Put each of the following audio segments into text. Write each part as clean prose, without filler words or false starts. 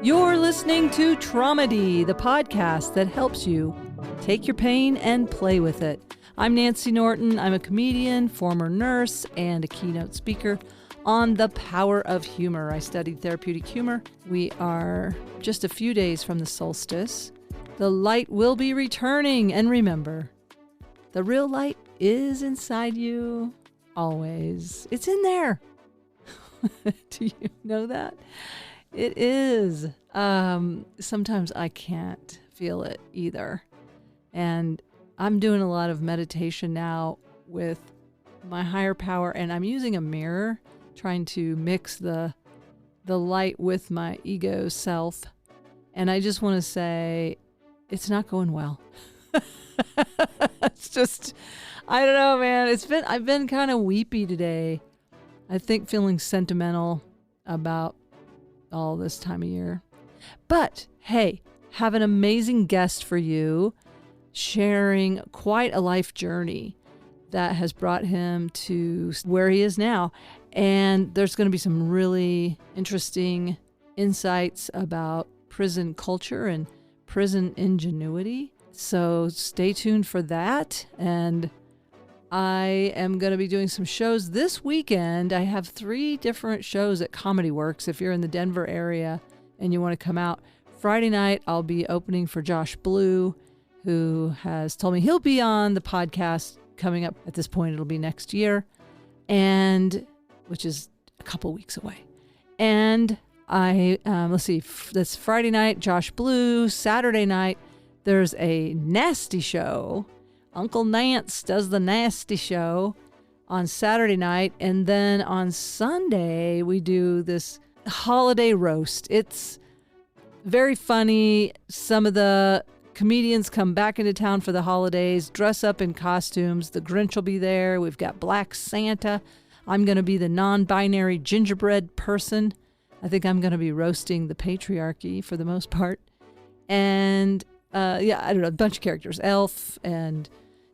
You're listening to Traumedy, the podcast that helps you take your pain and play with it. I'm Nancy Norton. I'm a comedian, former nurse, and a keynote speaker on the power of humor. I studied therapeutic humor. We are just a few days from the solstice. The light will be returning. And remember, the real light is inside you always. It's in there. Do you know that? It is. Sometimes I can't feel it either. And I'm doing a lot of meditation now with my higher power, and I'm using a mirror, trying to mix the light with my ego self. And I just want to say, it's not going well. It's just, I don't know, man. I've been kind of weepy today. I think feeling sentimental about all this time of year. But hey, have an amazing guest for you, sharing quite a life journey that has brought him to where he is now. And there's going to be some really interesting insights about prison culture and prison ingenuity. So stay tuned for that. And I am going to be doing some shows this weekend. I have 3 different shows at Comedy Works. If you're in the Denver area and you want to come out, Friday night I'll be opening for Josh Blue, who has told me he'll be on the podcast coming up. At this point, it'll be next year, and which is a couple weeks away. And I let's see, that's Friday night, Josh Blue. Saturday night, there's a nasty show. Uncle Nance does the nasty show on Saturday night. And then on Sunday, we do this holiday roast. It's very funny. Some of the comedians come back into town for the holidays, dress up in costumes. The Grinch will be there. We've got Black Santa. I'm going to be the non-binary gingerbread person. I think I'm going to be roasting the patriarchy for the most part. And I don't know, a bunch of characters. Elf and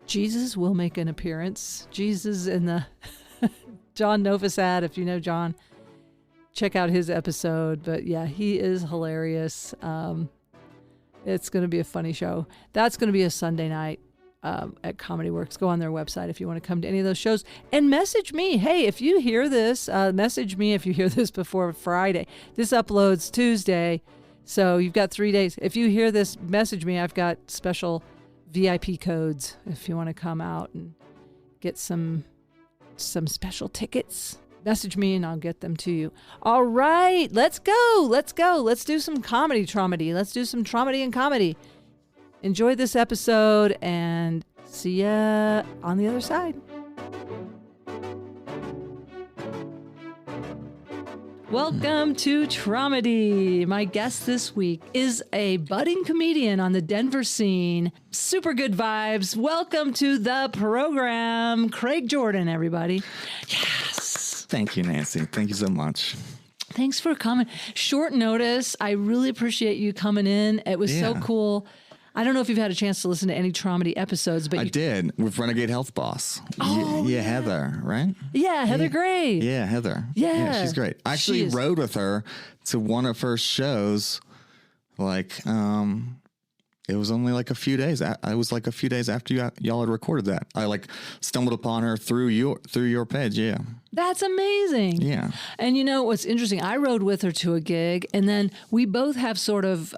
Jesus will make an appearance. Jesus in the John Novosad, if you know John, check out his episode. But yeah, he is hilarious. It's going to be a funny show. That's going to be a Sunday night at Comedy Works. Go on their website if you want to come to any of those shows. And message me. Hey, if you hear this, message me if you hear this before Friday. This uploads Tuesday, so you've got 3 days. If you hear this, message me. I've got special VIP codes if you want to come out and get some special tickets. Message me and I'll get them to you. All right, let's go. Let's do some comedy traumedy. Let's do some traumedy and comedy. Enjoy this episode and see ya on the other side. Welcome to Traumedy. My guest this week is a budding comedian on the Denver scene. Super good vibes. Welcome to the program, Craig Jordan, everybody. Yes. Thank you, Nancy. Thank you so much. Thanks for coming. Short notice. I really appreciate you coming in. It was so cool. I don't know if you've had a chance to listen to any Traumedy episodes, but I did with Renegade Health Boss. Oh, yeah, Heather, right? Yeah, Heather Gray. Yeah, Heather. Yeah, she's great. I actually rode with her to one of her shows. It was only like a few days. I was like a few days after y'all had recorded that. I stumbled upon her through your page. Yeah. That's amazing. Yeah. And you know what's interesting? I rode with her to a gig, and then we both have sort of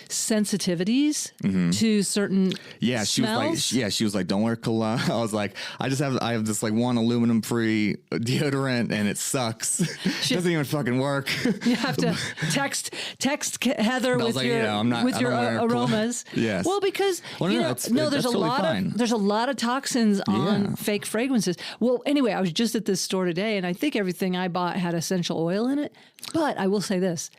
sensitivities to certain smells. She was like, don't wear cologne. I was like, I have this like one aluminum free deodorant and it sucks. It doesn't even fucking work. You have to text Heather with your aromas. Yes. Well, because there's a lot of toxins on fake fragrances. Well, anyway, I was just at this store today, and I think everything I bought had essential oil in it. But I will say this.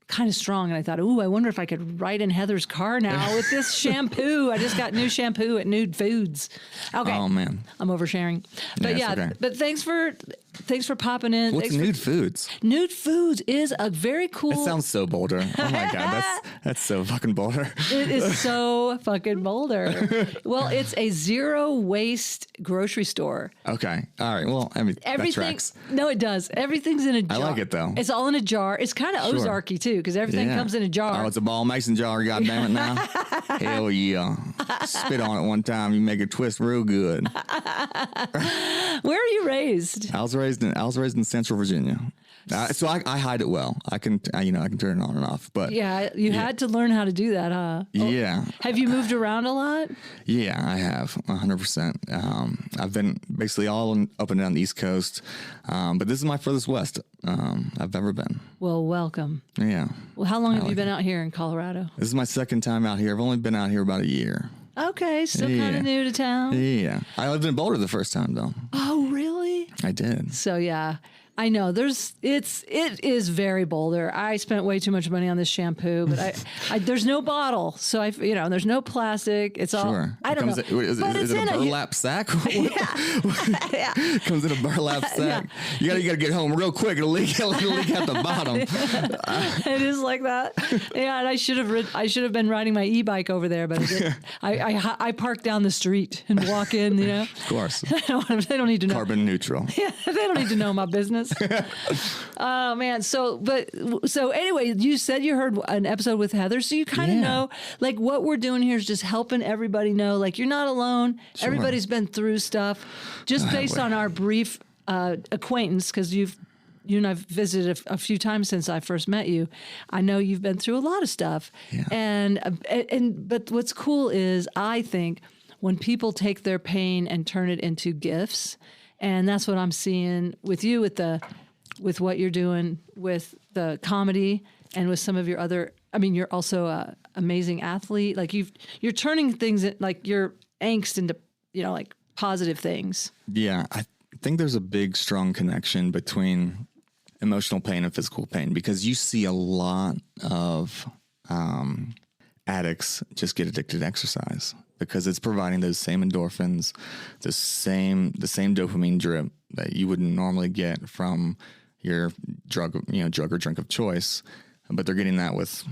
Kind of strong, and I thought, I wonder if I could ride in Heather's car now with this shampoo. I just got new shampoo at Nude Foods. Okay. Oh man, I'm oversharing, but okay. But thanks for Thanks for popping in. What's Nude Foods? Nude Foods is a very cool. It sounds so Boulder. Oh my God, that's so fucking Boulder. It is so fucking Boulder. Well, it's a zero waste grocery store. Okay. All right. Well, I mean, Everything. that tracks. No, it does. Everything's in a jar. I like it though. It's all in a jar. It's kind of Ozarky too, because everything comes in a jar. Oh, it's a ball mason jar. God damn it now. Hell yeah. Spit on it one time. You make it twist real good. Where are you raised? I was raised in Central Virginia. So I hide it well. I can turn it on and off. But yeah, you had to learn how to do that, huh? Yeah. Have you moved around a lot? Yeah, I have 100%. I've been basically up and down the East Coast, but this is my furthest west I've ever been. Well, welcome. Yeah. Well, how long have you been out here in Colorado? This is my second time out here. I've only been out here about a year. Okay, still kind of new to town. Yeah, I lived in Boulder the first time though. Oh, really? I did. So yeah. I know it is very Boulder. I spent way too much money on this shampoo, but I there's no bottle, so there's no plastic. It's all I don't know. Is it a burlap sack? Yeah. Comes in a burlap sack. Yeah. You gotta get home real quick. It'll leak at the bottom. It is like that. Yeah, and I should have been riding my e-bike over there, but I park down the street and walk in. Of course. They don't need to know. Carbon neutral. Yeah, they don't need to know my business. Oh man. So anyway, you said you heard an episode with Heather, so you kind of know like what we're doing here is just helping everybody know like you're not alone. Sure. Everybody's been through stuff just based on our brief acquaintance, because you and I've visited a few times since I first met you. I know you've been through a lot of stuff. Yeah. But what's cool is I think when people take their pain and turn it into gifts. And that's what I'm seeing with you, with what you're doing with the comedy and with some of your other. I mean, you're also an amazing athlete. Like you're turning things like your angst into like positive things. Yeah, I think there's a big, strong connection between emotional pain and physical pain, because you see a lot of addicts just get addicted to exercise, because it's providing those same endorphins, the same dopamine drip that you wouldn't normally get from your drug or drink of choice, but they're getting that with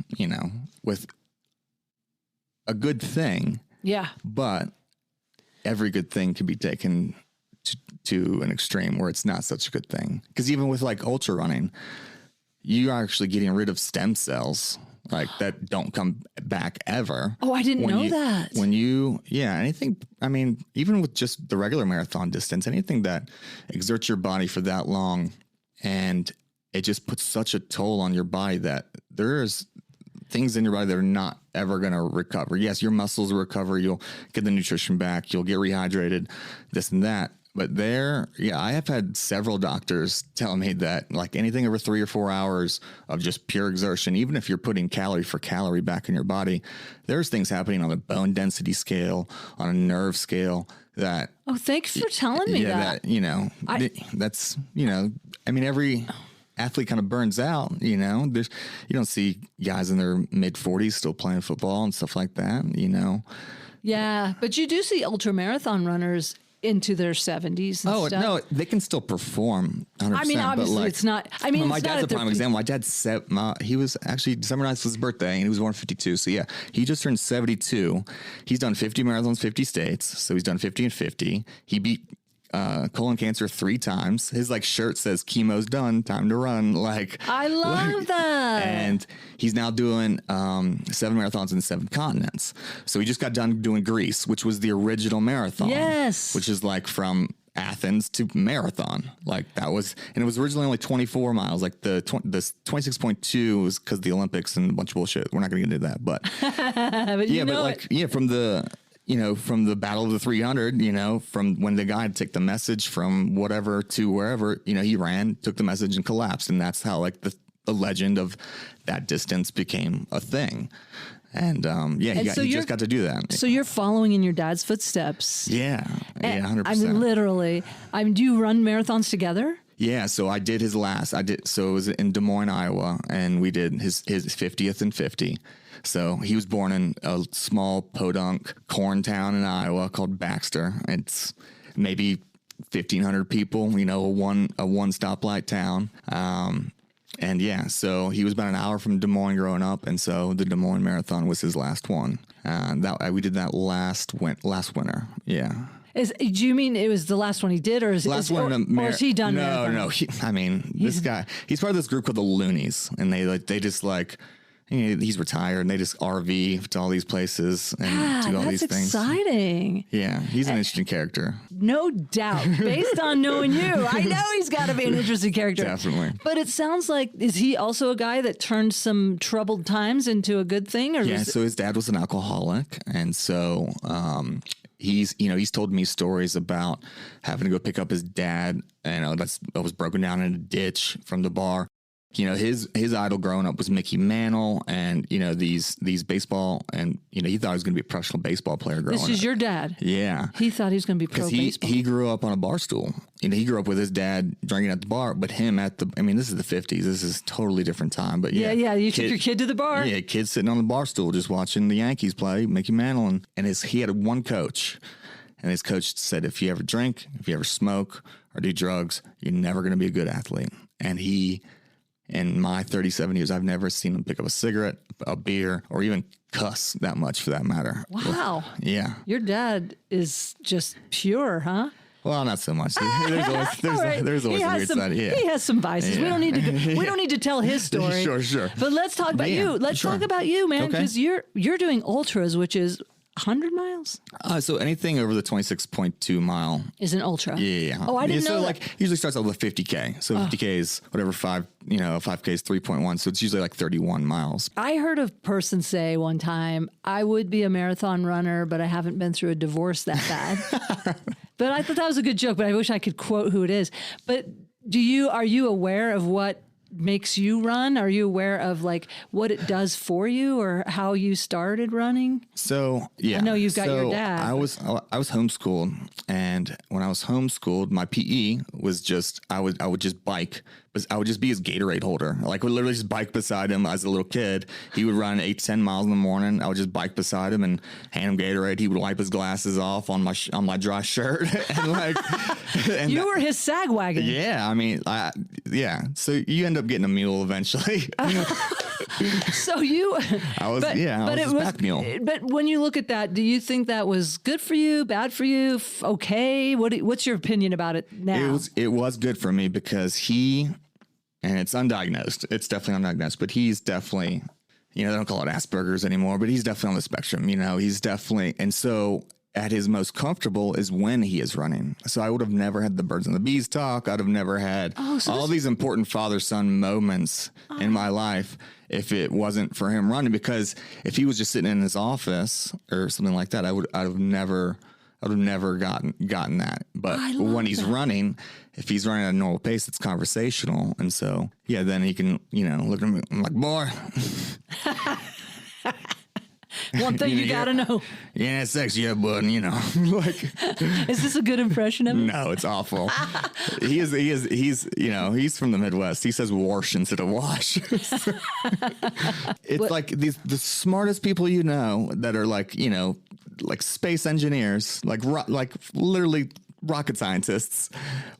a good thing. Yeah. But every good thing can be taken to an extreme where it's not such a good thing. Because even with like ultra running, you are actually getting rid of stem cells like that don't come back ever. Oh, I didn't know that. Anything, I mean, even with just the regular marathon distance, anything that exerts your body for that long and it just puts such a toll on your body that there's things in your body that are not ever going to recover. Yes, your muscles will recover. You'll get the nutrition back. You'll get rehydrated, this and that. But I have had several doctors tell me that like anything over 3 or 4 hours of just pure exertion, even if you're putting calorie for calorie back in your body, there's things happening on a bone density scale, on a nerve scale that. Oh, thanks for telling me that. That's, I mean, every athlete kind of burns out, you don't see guys in their mid 40s still playing football and stuff like that, Yeah. But you do see ultra marathon runners into their 70s and stuff. No, they can still perform 100%. I mean, obviously it's not. I mean, my dad's a prime example. My dad he was actually December 9th was his birthday, and he was born 52. So yeah, he just turned 72. He's done 50 marathons, 50 states. So he's done 50 and 50. He beat colon cancer 3 times. His shirt says chemo's done, time to run. I love that. And he's now doing 7 marathons in 7 continents. So he just got done doing Greece, which was the original marathon. Yes. Which is from Athens to marathon. That was, and it was originally only 24 miles. The 26.2 was because of the Olympics and a bunch of bullshit. We're not going to get into that, but from the Battle of the 300, from when the guy took the message from whatever to wherever, he ran, took the message and collapsed. And that's how the legend of that distance became a thing. And he just got to do that. So you're following in your dad's footsteps. Yeah. Yeah, 100%. I mean, literally. Do you run marathons together? Yeah, so I did his last. So it was in Des Moines, Iowa, and we did his 50th and 50. So he was born in a small podunk corn town in Iowa called Baxter. It's maybe 1,500 people, you know, a one stoplight town. And yeah, so he was about an hour from Des Moines growing up. And so the Des Moines Marathon was his last one. We did that last winter. Yeah. Do you mean it was the last one he did, or is he done? No. This guy, he's part of this group called the Loonies, and they just like, he's retired, and they just RV to all these places and do all these things. That's exciting. Yeah, he's an interesting character. No doubt. Based on knowing you, I know he's got to be an interesting character. Definitely. But it sounds like, is he also a guy that turned some troubled times into a good thing? Or so his dad was an alcoholic, and so he's told me stories about having to go pick up his dad, and that was broken down in a ditch from the bar. You know, his idol growing up was Mickey Mantle, and these baseball, and he thought he was going to be a professional baseball player growing up. This is your dad. Yeah, he thought he was going to be pro baseball. He grew up on a bar stool. He grew up with his dad drinking at the bar, but him at the. I mean, this is the 50s. This is a totally different time. But yeah. You took your kid to the bar. Yeah, kid sitting on the bar stool just watching the Yankees play, Mickey Mantle, and he had one coach. And his coach said, if you ever drink, if you ever smoke or do drugs, you're never going to be a good athlete. And in my 37 years, I've never seen him pick up a cigarette, a beer, or even cuss that much for that matter. Wow. Yeah. Your dad is just pure, huh? Well, not so much. There's always a weird side. Yeah. He has some vices. Yeah. We don't need to tell his story. Sure. But let's talk about you. Let's talk about you, man, because you're doing ultras, which is 100 miles? So anything over the 26.2 mile is an ultra. Yeah. Oh, I didn't know. So usually starts out with 50K. So 50K is whatever 5K is 3.1. So it's usually like 31 miles. I heard a person say one time, I would be a marathon runner, but I haven't been through a divorce that bad. But I thought that was a good joke, but I wish I could quote who it is. But are you aware of what makes you run? Are you aware of like what it does for you or how you started running? So yeah, I know you've got your dad. I was homeschooled, and when I was homeschooled, my PE was just I would just bike, but I would just be his Gatorade holder. Like, would literally just bike beside him as a little kid. He would run 8 to 10 miles in the morning. I would just bike beside him and hand him Gatorade. He would wipe his glasses off on my dry shirt, and you were his sag wagon. Yeah, I mean, So you end up getting a mule eventually. I was back mule. But when you look at that, do you think that was good for you, bad for you, okay? What's your opinion about it now? It was good for me because and it's undiagnosed. It's definitely undiagnosed, but he's definitely, they don't call it Asperger's anymore, but he's definitely on the spectrum. He's definitely, and so at his most comfortable is when he is running. So I would have never had the birds and the bees talk. I'd have never had all these important father-son moments in my life if it wasn't for him running. Because if he was just sitting in his office or something like that, I would have never gotten that. But when he's running, if he's running at a normal pace, it's conversational. And so, then he can, look at me. I'm like, boy. One thing you gotta know. Yeah, sex, yeah, bud. Like. Is this a good impression of him? No, it's awful. He's from the Midwest. He says wash instead of wash. It's like the smartest people that are like space engineers, like literally rocket scientists,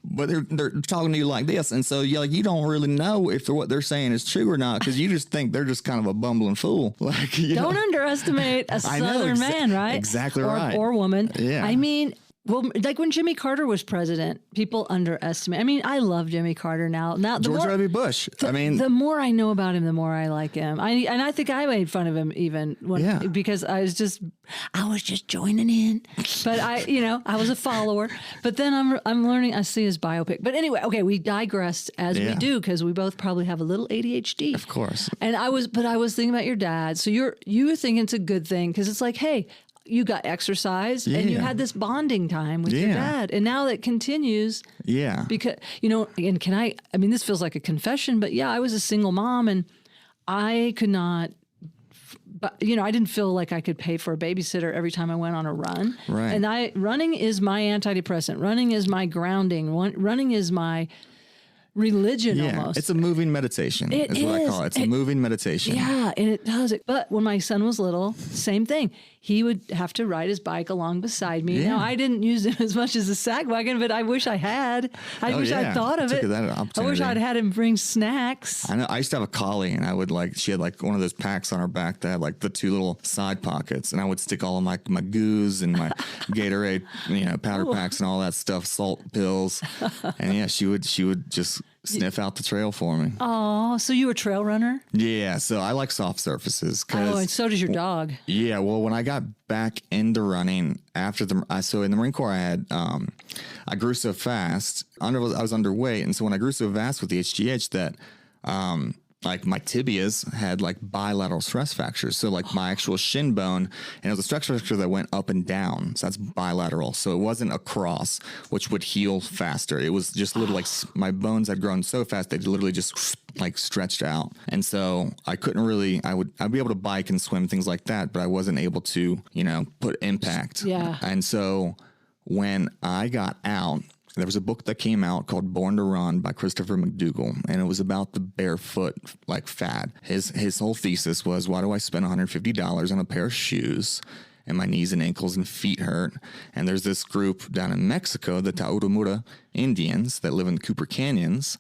but they're talking to you like this, and so you don't really know if what they're saying is true or not because you just think they're just kind of a bumbling fool. Like, don't underestimate a Southern man, right? Exactly right, or woman. Yeah, I mean. Well, like when Jimmy Carter was president, people underestimate. I mean, I love Jimmy Carter now. George W. Bush. The more I know about him, the more I like him. I think I made fun of him even because I was just joining in. But I was a follower. But then I'm learning. I see his biopic. But anyway, okay, we digressed as we do because we both probably have a little ADHD. Of course. And I was thinking about your dad. So you think it's a good thing because it's like, hey. You got exercise and you had this bonding time with your dad. And now that continues. Yeah. Because, and this feels like a confession, but I was a single mom and I could not, but I didn't feel like I could pay for a babysitter every time I went on a run. Right. And running is my antidepressant. Running is my grounding. Running is my religion almost. It's a moving meditation. Is what I call it. It's a moving meditation. Yeah, and it does it. But when my son was little, same thing. he would have to ride his bike along beside me. Yeah. Now, I didn't use him as much as a sack wagon, but I wish I had. I wish I'd thought of it. I wish I'd had him bring snacks. I know. I used to have a collie, and I would she had like one of those packs on her back that had like the 2 little side pockets, and I would stick all of my goos and my Gatorade, powder packs and all that stuff, salt pills, and yeah, she would just sniff out the trail for me. Oh, so you were a trail runner? Yeah, so I like soft surfaces. Oh, and so does your dog. Yeah, well, when I got back into running after so in the Marine Corps, I grew so fast. I was underweight, and so when I grew so fast with the HGH that like my tibias had like bilateral stress fractures. So like my actual shin bone, and it was a stress fracture that went up and down. So that's bilateral. So it wasn't across, which would heal faster. It was just literally like my bones had grown so fast, they literally just like stretched out. And so I couldn't really, I'd be able to bike and swim, things like that, but I wasn't able to, put impact. Yeah. And so when I got out, there was a book that came out called Born to Run by Christopher McDougall, and it was about the barefoot like fad. His whole thesis was, why do I spend $150 on a pair of shoes and my knees and ankles and feet hurt? And there's this group down in Mexico, the Tarahumara Indians that live in the Cooper Canyons.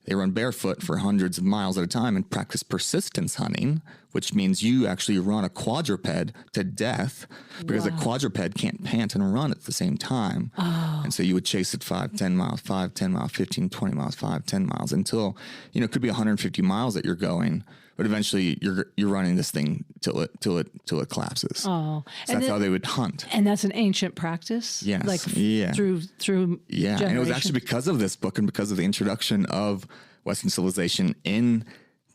They run barefoot for hundreds of miles at a time and practice persistence hunting, which means you actually run a quadruped to death because a quadruped can't pant and run at the same time. Oh. And so you would chase it 5, 10 miles, 5, 10 miles, 15, 20 miles, 5, 10 miles until, it could be 150 miles that you're going. But eventually you're running this thing till it collapses. Oh, so that's how they would hunt. And that's an ancient practice. Yes, like through yeah. And it was actually because of this book and because of the introduction of Western civilization in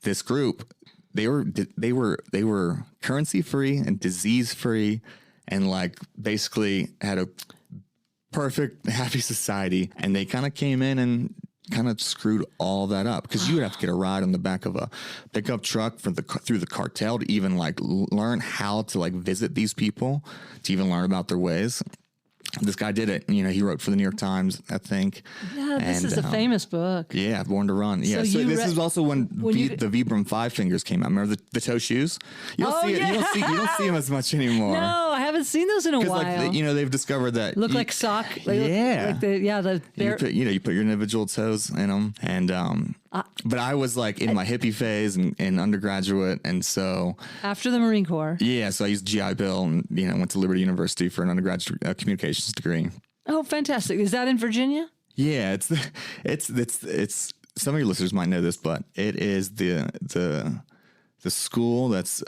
this group. They were currency free and disease free, and like basically had a perfect happy society. And they kind of came in and kind of screwed all that up because you would have to get a ride on the back of a pickup truck through the cartel to even like learn how to like visit these people, to even learn about their ways. This guy did it. He wrote for the New York Times, I think. Yeah, this is a famous book. Yeah, Born to Run. Yeah, so this is also when the Vibram Five Fingers came out. Remember the toe shoes? You don't see them as much anymore. No, I haven't seen those in a while. Like they've discovered that look like sock. Yeah, the you put your individual toes in them, and but I was like in my hippie phase and undergraduate, and so after the Marine Corps. Yeah, so I used GI Bill and went to Liberty University for an undergraduate communications degree. Oh, fantastic! Is that in Virginia? Yeah, it's some of your listeners might know this, but it is the school that's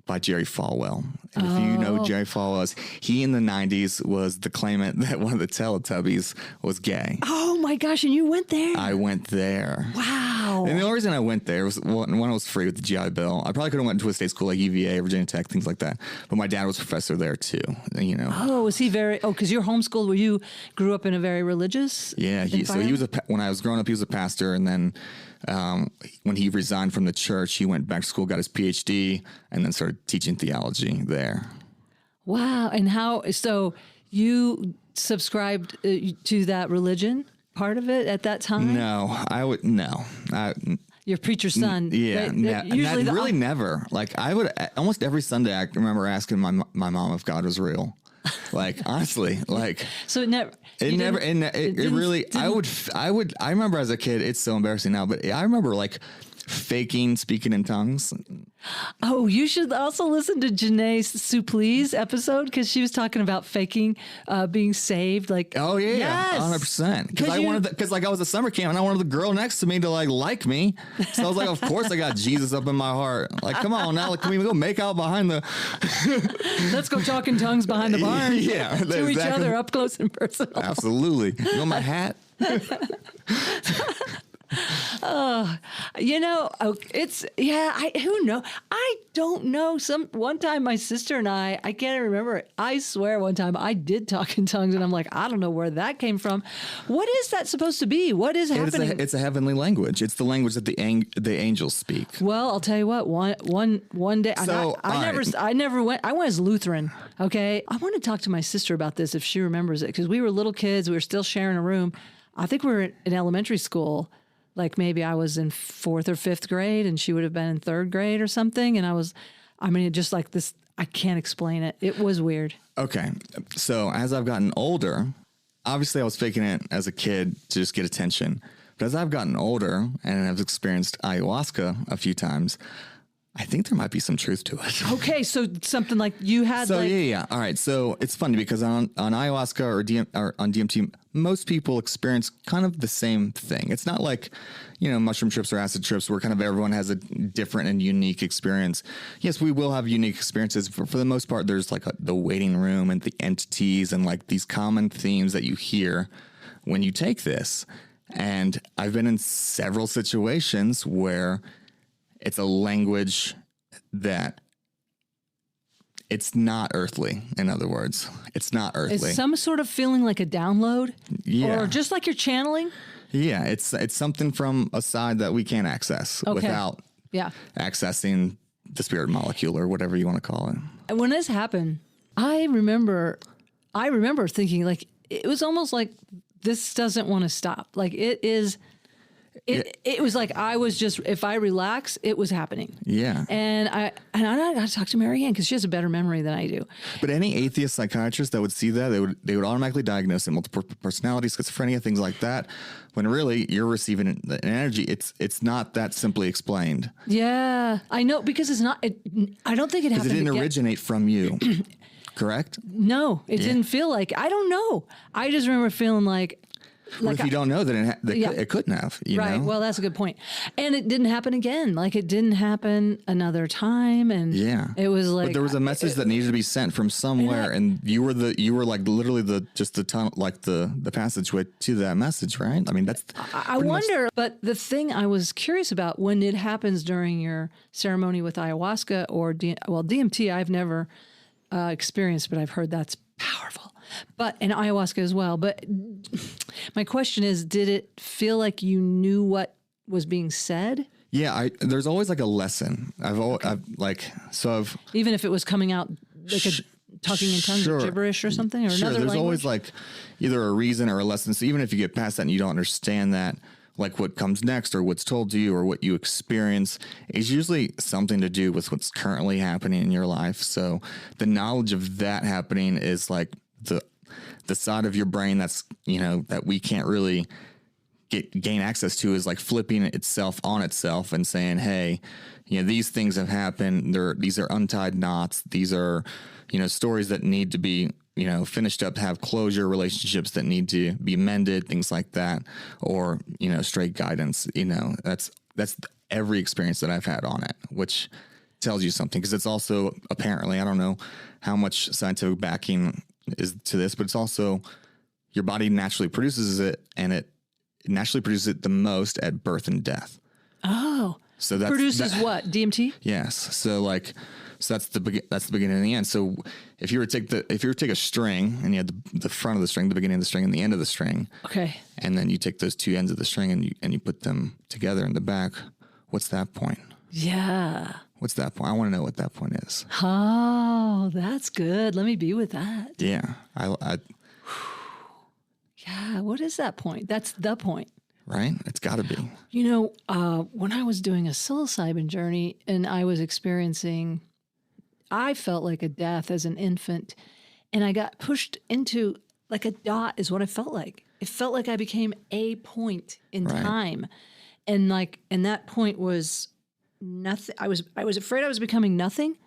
by Jerry Falwell. And if you know Jerry Falwell, he in the 90s was the claimant that one of the Teletubbies was gay. Oh my gosh, and you went there? I went there. Wow. And the only reason I went there was, one, it was free with the GI Bill. I probably could have went to a state school like UVA, Virginia Tech, things like that. But my dad was a professor there too, Oh, was he because you're homeschooled, where you grew up in a very religious environment? So he was when I was growing up, he was a pastor, and then when he resigned from the church, he went back to school, got his PhD, and then started teaching theology there. Wow. And so you subscribed to that religion part of it at that time? No, Your preacher's son. Yeah. Really never. Like almost every Sunday, I remember asking my mom if God was real. Like, honestly, like, so I remember as a kid, it's so embarrassing now, but I remember like faking speaking in tongues. Oh, you should also listen to Janae Suplee's episode, because she was talking about faking being saved. Like, oh yeah, yes. 100%. Because I was at summer camp and I wanted the girl next to me to like me. So I was like, of course I got Jesus up in my heart. Like, come on now, can we go make out behind the? Let's go talk in tongues behind the barn. Yeah, to each other up close and personal. Absolutely. You want my hat? Who knows? I don't know. One time my sister and I can't remember. I swear one time I did talk in tongues, and I'm like, I don't know where that came from. What is that supposed to be? What is happening? It's a heavenly language. It's the language that the angels speak. Well, I'll tell you what. One day, I never went. I went as Lutheran. Okay, I want to talk to my sister about this if she remembers it, because we were little kids. We were still sharing a room. I think we were in elementary school. Like maybe I was in 4th or 5th grade and she would have been in 3rd grade or something. And just like this, I can't explain it. It was weird. Okay. So as I've gotten older, obviously I was faking it as a kid to just get attention. But as I've gotten older and I've experienced ayahuasca a few times, I think there might be some truth to it. Okay, so something like you had Yeah. All right. So it's funny because on ayahuasca or on DMT, most people experience kind of the same thing. It's not like, mushroom trips or acid trips where kind of everyone has a different and unique experience. Yes, we will have unique experiences. For the most part, there's like the waiting room and the entities and like these common themes that you hear when you take this. And I've been in several situations where it's a language that it's not earthly. In other words, it's not earthly. Is some sort of feeling like a download? Yeah. Or just like you're channeling? Yeah. It's something from a side that we can't access without accessing the spirit molecule or whatever you want to call it. And when this happened, I remember thinking like, it was almost like this doesn't want to stop. Like it is... It was like I was just, if I relax, it was happening. Yeah. And I got to talk to Mary Ann because she has a better memory than I do. But any atheist psychiatrist that would see that, they would automatically diagnose it, multiple personality, schizophrenia, things like that. When really you're receiving the energy, it's not that simply explained. Yeah, I know because it's not. I don't think it happened. Because it didn't originate from you, correct? No, it didn't feel like. I don't know. I just remember feeling like. What if you don't know that it couldn't have? Right. Know? Well, that's a good point. And it didn't happen again. Like it didn't happen another time. And it was like. But there was a message that needed to be sent from somewhere, and you were like literally the tunnel, like the passageway to that message, right? I mean, that's. I wonder. But the thing I was curious about when it happens during your ceremony with ayahuasca or DMT, I've never experienced, but I've heard that's powerful. And ayahuasca as well. But my question is, did it feel like you knew what was being said? Yeah, there's always like a lesson. Even if it was coming out like talking in tongues or gibberish or something or another there's language? Always like either a reason or a lesson. So even if you get past that and you don't understand that, like what comes next or what's told to you or what you experience is usually something to do with what's currently happening in your life. So the knowledge of that happening is like the side of your brain that's, that we can't really gain access to is like flipping itself on itself and saying, hey, these things have happened. These are untied knots. These are, stories that need to be, finished up, have closure, relationships that need to be mended, things like that, or, straight guidance. That's every experience that I've had on it, which tells you something. Cause it's also apparently, I don't know how much scientific backing is to this, but it's also your body naturally produces it, and it naturally produces it the most at birth and death. Oh, so that produces what? DMT? Yes. So that's the beginning and the end. So if you were to take a string and you had the front of the string, the beginning of the string, and the end of the string. Okay. And then you take those two ends of the string and you put them together in the back. What's that point? Yeah. What's that point? I want to know what that point is. Oh, that's good. Let me be with that. Yeah. Yeah. What is that point? That's the point. Right? It's got to be. When I was doing a psilocybin journey and I was experiencing, I felt like a death as an infant, and I got pushed into like a dot is what I felt like. It felt like I became a point in time. And that point was nothing. I was afraid I was becoming nothing,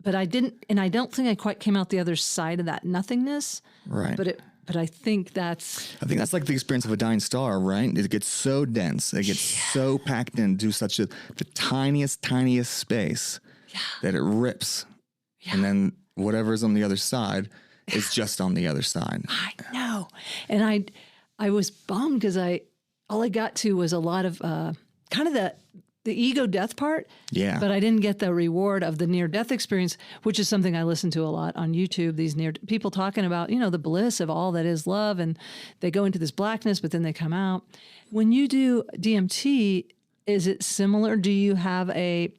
but I didn't, and I don't think I quite came out the other side of that nothingness. Right. But I think that's like the experience of a dying star, right? It gets so dense, it gets so packed into such the tiniest space that it rips, and then whatever's on the other side is just on the other side. I know, and I was bummed because all I got to was a lot of kind of the ego death part. Yeah. But I didn't get the reward of the near death experience, which is something I listen to a lot on YouTube. These people talking about, the bliss of all that is love, and they go into this blackness, but then they come out. When you do DMT, is it similar? Do you have an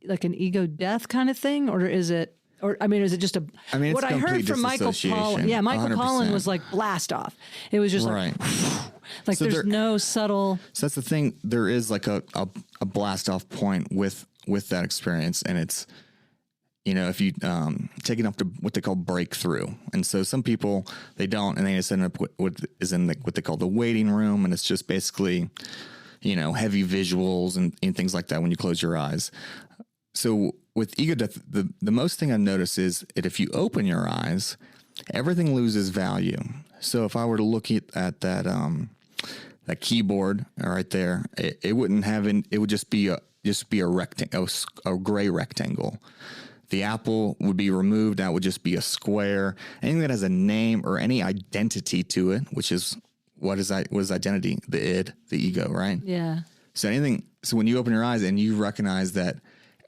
ego death kind of thing, or is it? Or is it just a? What I heard from Michael Pollan, Michael 100%. Pollan was like blast off. It was just like so there's no subtle. So that's the thing. There is like a blast off point with that experience, and if you take enough to what they call breakthrough. And so some people, they don't, and they just end up with what they call the waiting room. And it's just basically, heavy visuals and things like that when you close your eyes. So with ego death, the most thing I've noticed is that if you open your eyes, everything loses value. So if I were to look at that keyboard right there, it wouldn't have it would just be a rectangle, a gray rectangle. The apple would be removed. That would just be a square. Anything that has a name or any identity to it, which is what is identity? The id, the ego, right? Yeah. So when you open your eyes and you recognize that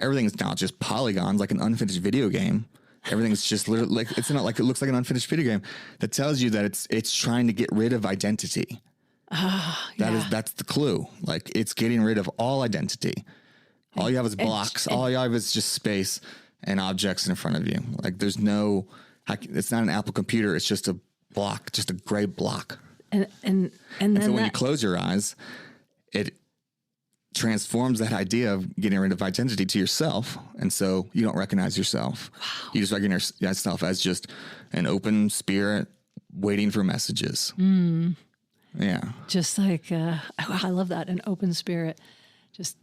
everything is not just polygons like an unfinished video game. Everything's just literally like, it's not like it looks like an unfinished video game. That tells you that it's trying to get rid of identity. That's the clue. Like, it's getting rid of all identity. All you have is blocks. All you have is just space and objects in front of you. Like, it's not an Apple computer. It's just a block, just a gray block. And so when you close your eyes, it transforms that idea of getting rid of identity to yourself. And so you don't recognize yourself. Wow. You just recognize yourself as just an open spirit waiting for messages. Mm. Yeah. Just like, I love that. An open spirit, just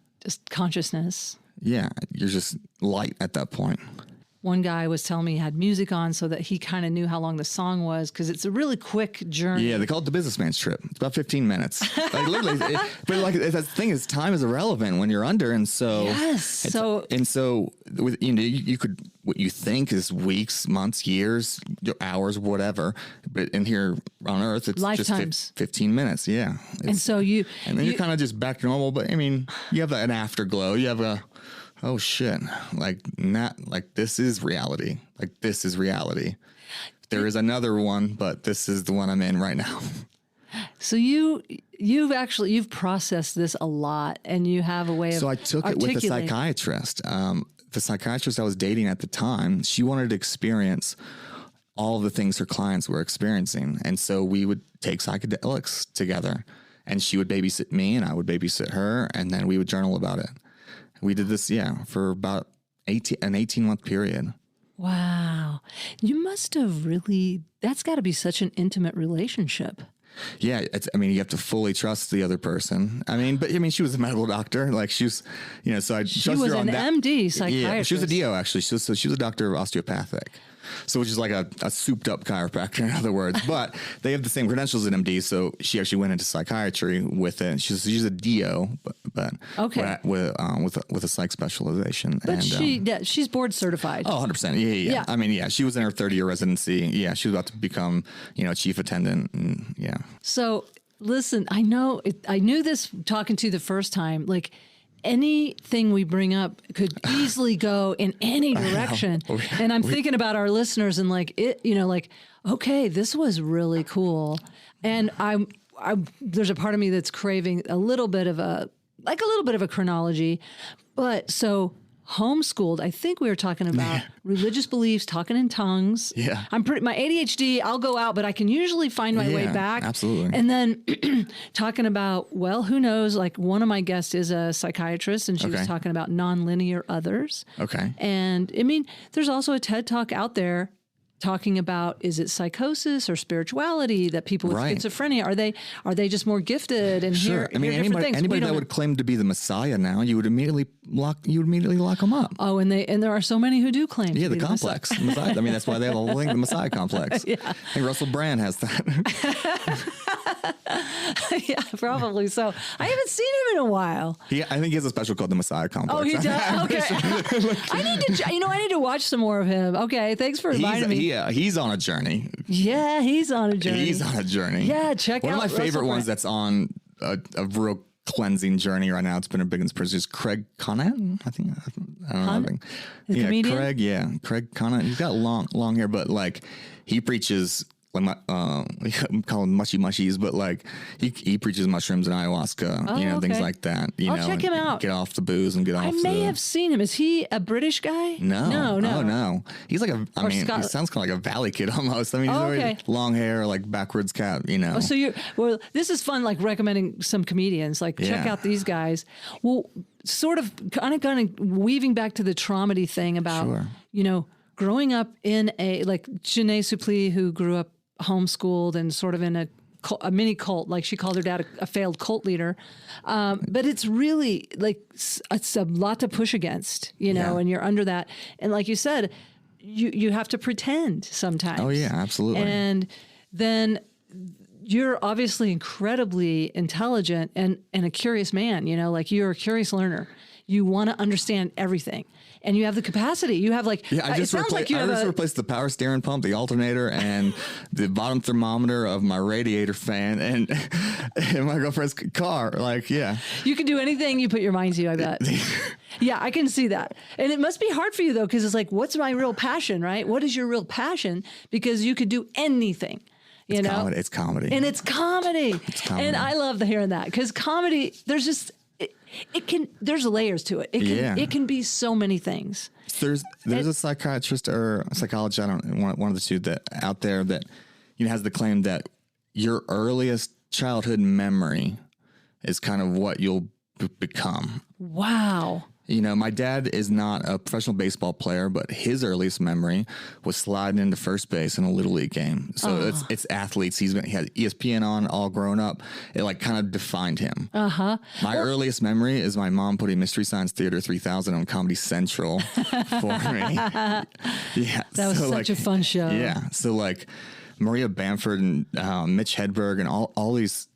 consciousness. Yeah. You're just light at that point. One guy was telling me he had music on so that he kind of knew how long the song was, because it's a really quick journey. Yeah, they call it the businessman's trip. It's about 15 minutes. Like, literally, but like the thing is, time is irrelevant when you're under, and so with you could, what you think is weeks, months, years, hours, whatever, but in here on Earth, it's lifetimes. Just 15 minutes. Yeah, and so you're kind of just back to normal. But I mean, you have an afterglow. You have a oh shit, this is reality. Like, this is reality. There is another one, but this is the one I'm in right now. So you've processed this a lot, and you have a way of. So I took it with a psychiatrist. The psychiatrist I was dating at the time, she wanted to experience all the things her clients were experiencing. And so we would take psychedelics together, and she would babysit me and I would babysit her, and then we would journal about it. We did this, for about an 18-month period. Wow. You must have that's got to be such an intimate relationship. Yeah. You have to fully trust the other person. She was a medical doctor. Like, she was, so I trust her on that. She was an MD psychiatrist. Yeah, she was a DO, actually. She was a doctor of osteopathic. So, which is like a souped up chiropractor, in other words, but they have the same credentials at MD. So she actually went into psychiatry with it. She's a DO, but okay, with a psych specialization. But she's board certified. Oh, 100%. Yeah. She was in her 3rd year residency. Yeah. She was about to become, chief attendant. And yeah. So listen, I knew this talking to you the first time, like, anything we bring up could easily go in any direction. And I'm thinking about our listeners and okay, this was really cool. And there's a part of me that's craving a little bit of a chronology. But so homeschooled, I think we were talking about religious beliefs, talking in tongues. Yeah. My ADHD, I'll go out, but I can usually find my way back. Absolutely. And then talking about, well, who knows, like, one of my guests is a psychiatrist, and she was talking about nonlinear others. Okay. And there's also a TED Talk out there talking about, is it psychosis or spirituality that people with schizophrenia, are they just more gifted and hear anybody that would claim to be the Messiah now, you would immediately lock them up. Oh, and there are so many who do claim to be the complex Messiah. That's why they have the Messiah complex. Yeah. I think Russell Brand has that. Yeah, probably so. I haven't seen him in a while. I think he has a special called the Messiah complex. Oh, he does? Okay. I need to watch some more of him. Okay, thanks for reminding me. Yeah, he's on a journey. Yeah, he's on a journey. Yeah, check out one of my favorite ones that's on a real cleansing journey right now. It's been a big inspiration. Is Craig Conant? I don't know. The comedian? Craig Conant. He's got long hair, but like, he preaches like we call them mushy mushies, but like he preaches mushrooms and ayahuasca, things like that. I'll check him out. Get off the booze and get off. I may have seen him. Is he a British guy? No. Oh no. He's like he sounds kind of like a valley kid almost. I mean, he's already long hair, like backwards cap. Oh, so this is fun. Like recommending some comedians. Like check out these guys. Well, sort of kind of weaving back to the traumedy thing about growing up in like Janae Suplee, who grew up homeschooled and sort of in a mini cult, like she called her dad a failed cult leader. But it's really like, it's a lot to push against, and you're under that. And like you said, you have to pretend sometimes. Oh yeah, absolutely. And then you're obviously incredibly intelligent and a curious man, like you're a curious learner. You want to understand everything. And you have the capacity. You have like, I just replaced the power steering pump, the alternator, and the bottom thermometer of my radiator fan and my girlfriend's car. Like, yeah. You can do anything you put your mind to, I bet. Yeah, I can see that. And it must be hard for you though, because it's like, what's my real passion, right? What is your real passion? Because you could do anything. It's comedy. It's comedy. And it's comedy. And I love hearing that because comedy, there's just, there's layers to it. It can be so many things. There's a psychiatrist or a psychologist, I don't know, one of the two that out there that has the claim that your earliest childhood memory is kind of what you'll become. Wow. My dad is not a professional baseball player, but his earliest memory was sliding into first base in a little league game. So it's athletes. He had ESPN on all grown up. It like kind of defined him. My earliest memory is my mom putting Mystery Science Theater 3000 on Comedy Central for me. Yeah, that was such a fun show. Yeah, so like Maria Bamford and Mitch Hedberg and all these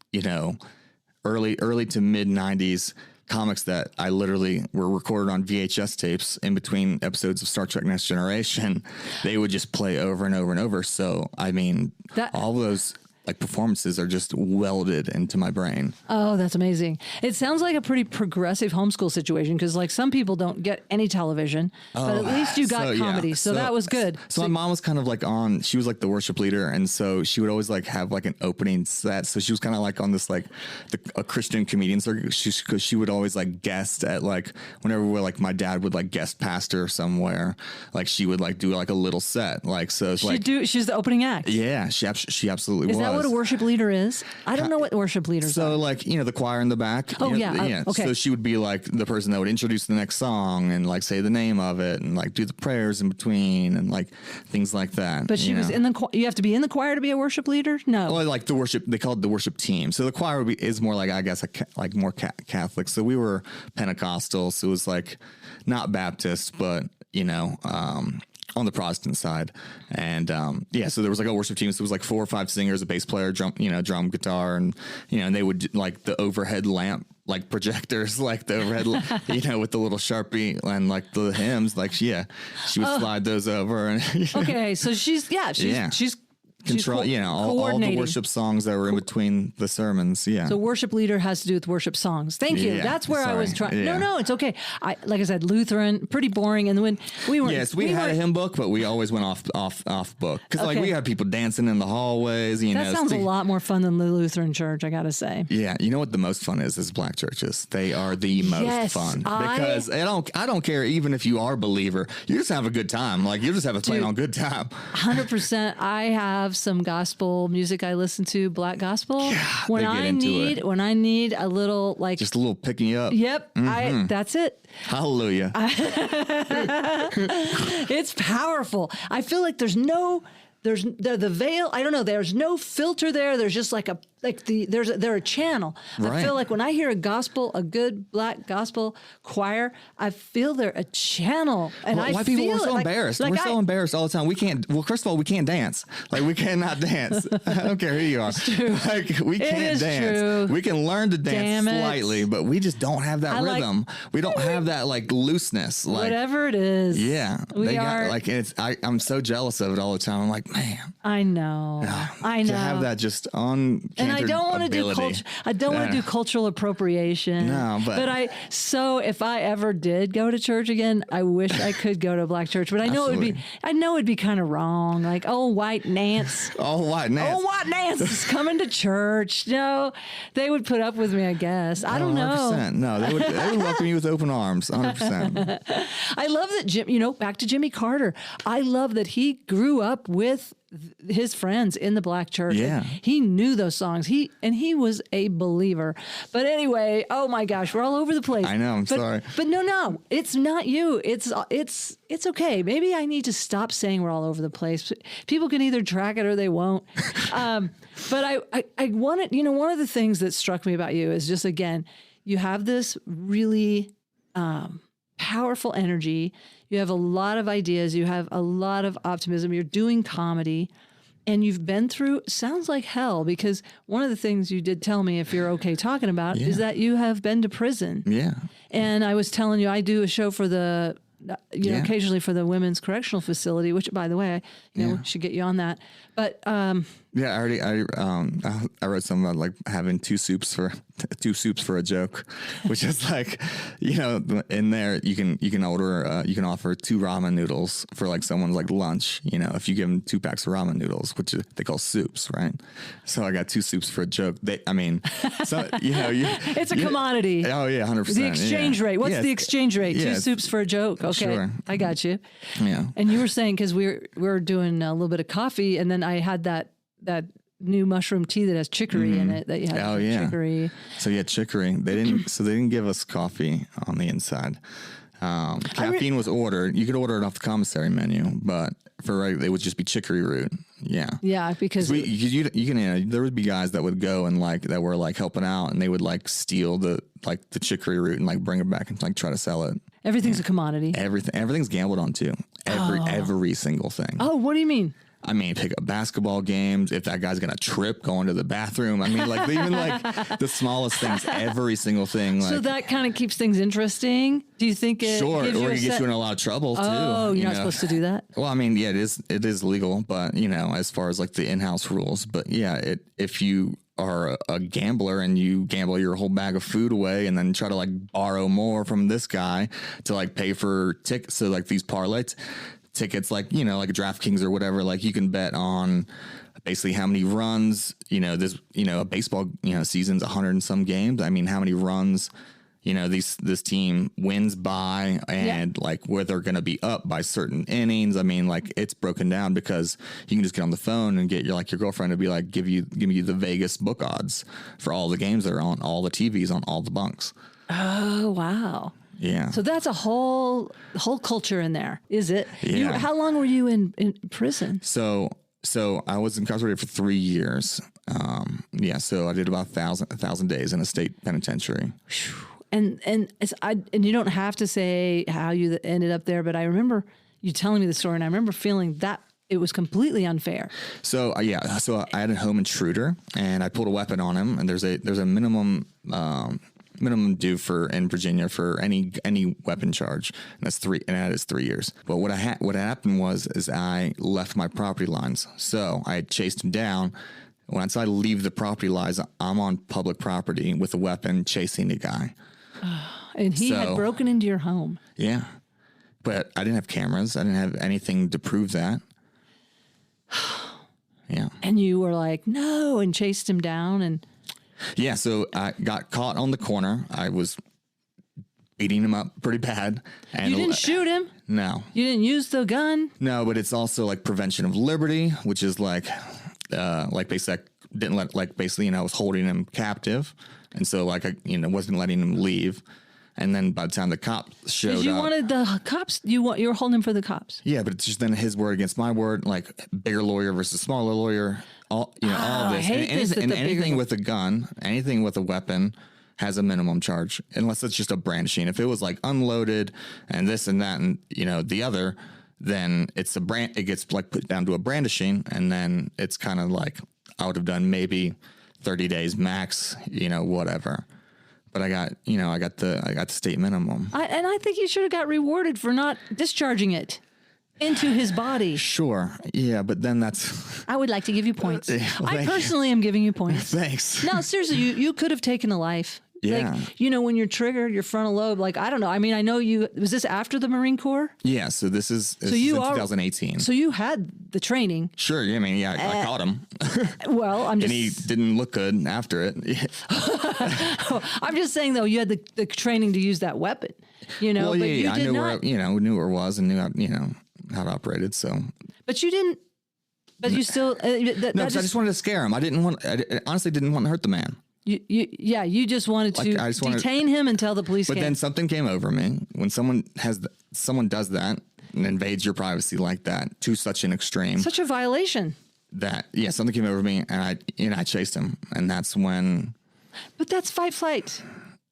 early to mid 90s comics that I literally were recorded on VHS tapes in between episodes of Star Trek Next Generation. They would just play over and over and over. So, I mean, all those like performances are just welded into my brain. Oh, that's amazing. It sounds like a pretty progressive homeschool situation because like some people don't get any television, but at least you got comedy. Yeah. So that was good. So my mom was kind of like she was like the worship leader. And so she would always like have like an opening set. So she was kind of like on this like a Christian comedian circuit. She would always like guest at like whenever like my dad would like guest pastor somewhere, like she would like do like a little set. Like, so it's she's the opening act. Yeah, she absolutely was. Is that what a worship leader is? I don't know what worship leaders are. So like, the choir in the back. Okay. So she would be like the person that would introduce the next song and like say the name of it and like do the prayers in between and like things like that. But she was in the you have to be in the choir to be a worship leader? No. Well, like the worship, they call it the worship team. So the choir is more like, I guess, like more Catholic. So we were Pentecostal. So it was like not Baptist, but on the Protestant side. And so there was like a worship team. So it was like 4 or 5 singers, a bass player, drum, guitar, and and they would like the overhead lamp, like projectors, like the overhead, with the little Sharpie and like the hymns, like she would slide those over. And okay, so she's control, all the worship songs that were in between the sermons. Yeah. So worship leader has to do with worship songs. Thank you. Yeah, that's where I was trying. Yeah. No, it's okay. Like I said, Lutheran, pretty boring. And when we were, we had a hymn book, but we always went off book because like we had people dancing in the hallways. That sounds a lot more fun than the Lutheran church, I gotta say. Yeah, you know what the most fun is black churches. They are the most fun because I don't care even if you are a believer. You just have a good time. Like you just have a plain on good time. 100%. I have some gospel music I listen to, black gospel. Yeah, when I need a little like just a little picking you up. Yep, that's it. Hallelujah. It's powerful. I feel like there's the veil. I don't know. There's no filter there. There's just like they're a channel. Right. I feel like when I hear a good black gospel choir, I feel they're a channel. And why people are so embarrassed? We're so embarrassed all the time. We can't. Well, first of all, we can't dance. Like we cannot dance. I don't care who you are. It's true. Like we can't dance. True. We can learn to dance slightly, but we just don't have that rhythm. We don't have that like looseness. Like whatever it is. Yeah, I'm so jealous of it all the time. I'm like, man. I know. To have that just on camera. I don't want to do culture. I don't want to do cultural appropriation. No, but so if I ever did go to church again, I wish I could go to a black church. But I know it'd be kind of wrong. Like, oh, white Nance. Oh, white Nance. Oh, white Nance is coming to church. No, they would put up with me, I guess. I don't know. No, they would welcome you with open arms. 100%. I love that back to Jimmy Carter. I love that he grew up with his friends in the black church. Yeah. He knew those songs. He was a believer. But anyway, oh my gosh, we're all over the place. I know, I'm sorry. But no, it's not you. It's okay. Maybe I need to stop saying we're all over the place. People can either track it or they won't. But I wanted, one of the things that struck me about you is just, again, you have this really powerful energy. You have a lot of ideas. You have a lot of optimism. You're doing comedy, and you've been through, sounds like hell, because one of the things you did tell me, if you're okay talking about, is that you have been to prison. Yeah. And I was telling you, I do a show for the, occasionally for the Women's Correctional Facility, which, by the way, should get you on that. But yeah, I wrote something about like having two soups for a joke, which is like, in there you can order you can offer 2 ramen noodles for like someone's like lunch, if you give them 2 packs of ramen noodles, which they call soups, right? So I got 2 soups for a joke. It's a commodity. Oh yeah, 100%. The exchange rate. What's the exchange rate? 2 soups for a joke. Okay, sure. I got you. Yeah. And you were saying, because we're doing a little bit of coffee, and then I had that new mushroom tea that has chicory in it that you had. Oh yeah, chicory. So yeah, chicory. They didn't give us coffee on the inside. Caffeine was ordered. You could order it off the commissary menu, but it would just be chicory root. Yeah. Yeah, because there would be guys that would go and that were like helping out, and they would like steal the chicory root and like bring it back and like try to sell it. Everything's a commodity. Everything's gambled on too. Every single thing. Oh, what do you mean? I mean, pick up basketball games. If that guy's gonna trip going to the bathroom, I mean, like even like the smallest things, every single thing. Like, so that kind of keeps things interesting. Do you think it? Sure, gives or you it gets you in a lot of trouble too. Oh, you're not supposed to do that. Well, I mean, yeah, it is legal, but as far as like the in-house rules, but yeah, if you are a gambler and you gamble your whole bag of food away and then try to like borrow more from this guy to like pay for tickets, so like these parlays. Tickets like like DraftKings or whatever, like you can bet on basically how many runs a baseball season's 100 and some games. I mean, how many runs this team wins by, and like where they're going to be up by certain innings. I mean, like it's broken down because you can just get on the phone and get your girlfriend to be like give me the Vegas book odds for all the games that are on all the TVs on all the bunks. Oh wow. Yeah. So that's a whole culture in there, is it? Yeah. How long were you in prison? So I was incarcerated for 3 years. So I did about 1,000 days in a state penitentiary. And you don't have to say how you ended up there, but I remember you telling me the story, and I remember feeling that it was completely unfair. So so I had a home intruder, and I pulled a weapon on him, and there's a minimum due in Virginia for any weapon charge, and that is 3 years. But what happened was I left my property lines, so I chased him down. Once I leave the property lines, I'm on public property with a weapon chasing the guy. And he had broken into your home. Yeah, but I didn't have cameras. I didn't have anything to prove that. Yeah. And you were like, no, and chased him down and. Yeah, so I got caught on the corner. I was beating him up pretty bad. And you didn't shoot him? No. You didn't use the gun? No, but it's also like prevention of liberty, which is like basically I didn't let I was holding him captive, and so I wasn't letting him leave. And then by the time the cops showed up, you wanted the cops. You were holding him for the cops. Yeah, but it's just then his word against my word, like bigger lawyer versus smaller lawyer. All this. I hate anything with a gun, anything with a weapon has a minimum charge, unless it's just a brandishing. If it was like unloaded and this and that and the other, then it's it gets like put down to a brandishing, and then it's kind of like I would have done maybe 30 days max, whatever. But I got the state minimum. I think you should have got rewarded for not discharging it. into his body. Sure. Yeah, but then that's... I would like to give you points. Well, I personally am giving you points. Thanks. No, seriously, you could have taken a life. Yeah. Like, when you're triggered, your frontal lobe, like, I don't know. I mean, I know was this after the Marine Corps? Yeah, so this is in 2018. So you had the training. Sure, yeah, I mean, yeah, I caught him. Well, I'm just... And he didn't look good after it. I'm just saying, though, you had the training to use that weapon, Well, but you I did knew not. knew where it was and knew how it operated, so... But you didn't... But you still... No, because I just wanted to scare him. I honestly didn't want to hurt the man. You just wanted to detain him until the police came. But then something came over me when someone does that and invades your privacy like that to such an extreme. Such a violation. Something came over me and I chased him, and that's when. But that's fight flight.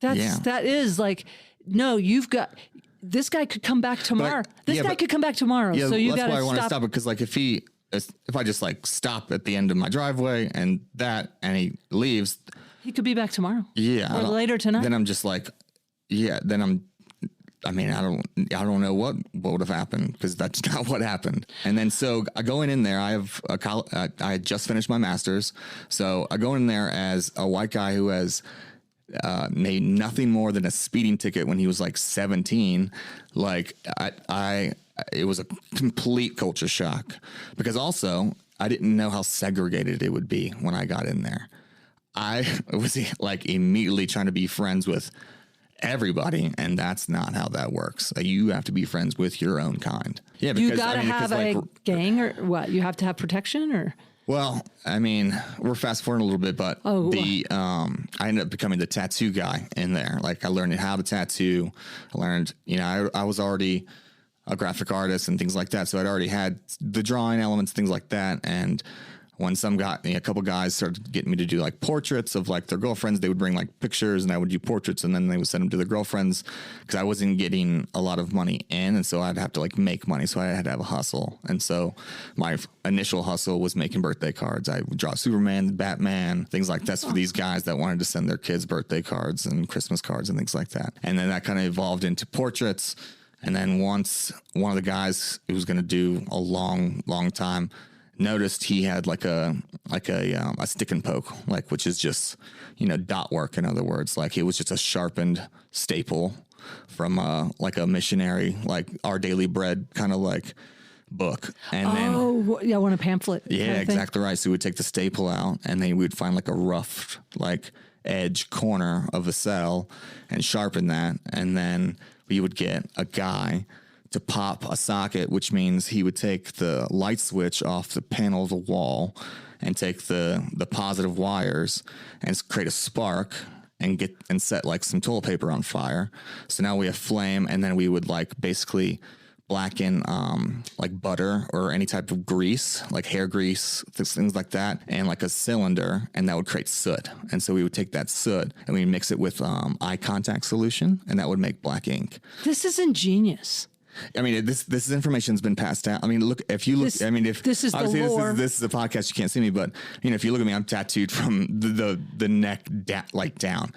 That is like, no, you've got. This guy could come back tomorrow. Could come back tomorrow. Yeah, so you that's got why I to want to stop. stop it, because like if I just like stop at the end of my driveway and he leaves. He could be back tomorrow. Yeah. Or later tonight. Then I'm just like, I don't know what would have happened, because that's not what happened. And then so I go in there, I had just finished my master's. So I go in there as a white guy who has made nothing more than a speeding ticket when he was like 17. Like it was a complete culture shock, because also I didn't know how segregated it would be when I got in there. I was like immediately trying to be friends with everybody, and that's not how that works. You have to be friends with your own kind. Yeah, because you got to have a gang, or what? You have to have protection, or? Well, I mean, we're fast forwarding a little bit, but I ended up becoming the tattoo guy in there. Like I learned how to tattoo. I learned, I was already a graphic artist and things like that, so I'd already had the drawing elements, things like that, and when a couple guys started getting me to do like portraits of like their girlfriends, they would bring like pictures and I would do portraits, and then they would send them to their girlfriends, because I wasn't getting a lot of money in. And so I'd have to like make money. So I had to have a hustle. And so my initial hustle was making birthday cards. I would draw Superman, Batman, things like that for these guys that wanted to send their kids birthday cards and Christmas cards and things like that. And then that kind of evolved into portraits. And then once one of the guys who was going to do a long, long time noticed he had like a stick and poke, like, which is just, dot work. In other words, like it was just a sharpened staple from like a missionary, like Our Daily Bread kind of like book. And I want a pamphlet. Yeah, exactly right. So we would take the staple out, and then we would find like a rough, like edge corner of the cell and sharpen that. And then we would get a guy to pop a socket, which means he would take the light switch off the panel of the wall and take the positive wires and create a spark and set like some toilet paper on fire. So now we have flame, and then we would like basically blacken like butter or any type of grease, like hair grease, things like that, and like a cylinder, and that would create soot. And so we would take that soot and we mix it with eye contact solution, and that would make black ink. This is ingenious. I mean, this information's been passed down. I mean, look, if you look, if this is the lore. This is a podcast, you can't see me, but if you look at me, I'm tattooed from the neck down.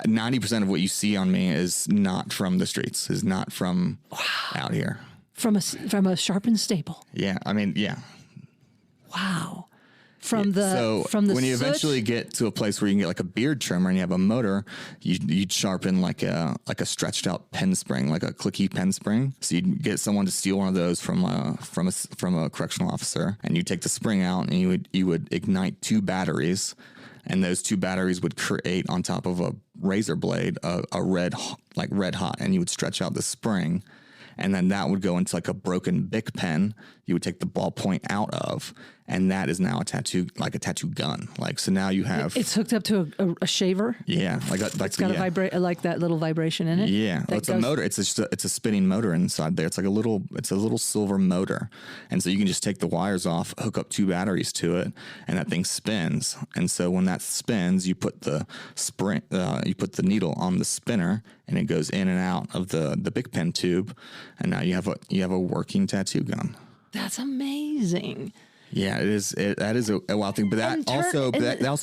90% of what you see on me is not from the streets, is not from out here. From a sharpened staple. Yeah, I mean, yeah. Wow. From the when you eventually get to a place where you can get like a beard trimmer and you have a motor, you'd sharpen like a stretched out pen spring, like a clicky pen spring. So you'd get someone to steal one of those from a correctional officer, and you take the spring out and you would ignite 2 batteries, and those 2 batteries would create on top of a razor blade a red hot, and you would stretch out the spring. And then that would go into like a broken Bic pen you would take the ballpoint out of, and that is now a tattoo gun. Like, so now you have... It's hooked up to a shaver? Yeah. It's got a like that little vibration in it? Yeah. Well, it's a motor. It's a spinning motor inside there. It's like a little silver motor. And so you can just take the wires off, hook up 2 batteries to it, and that thing spins. And so when that spins, you put the needle on the spinner, and it goes in and out of the Bic pen tube, and now you have a working tattoo gun. That's amazing. Yeah, it is. That is a wild thing, but that also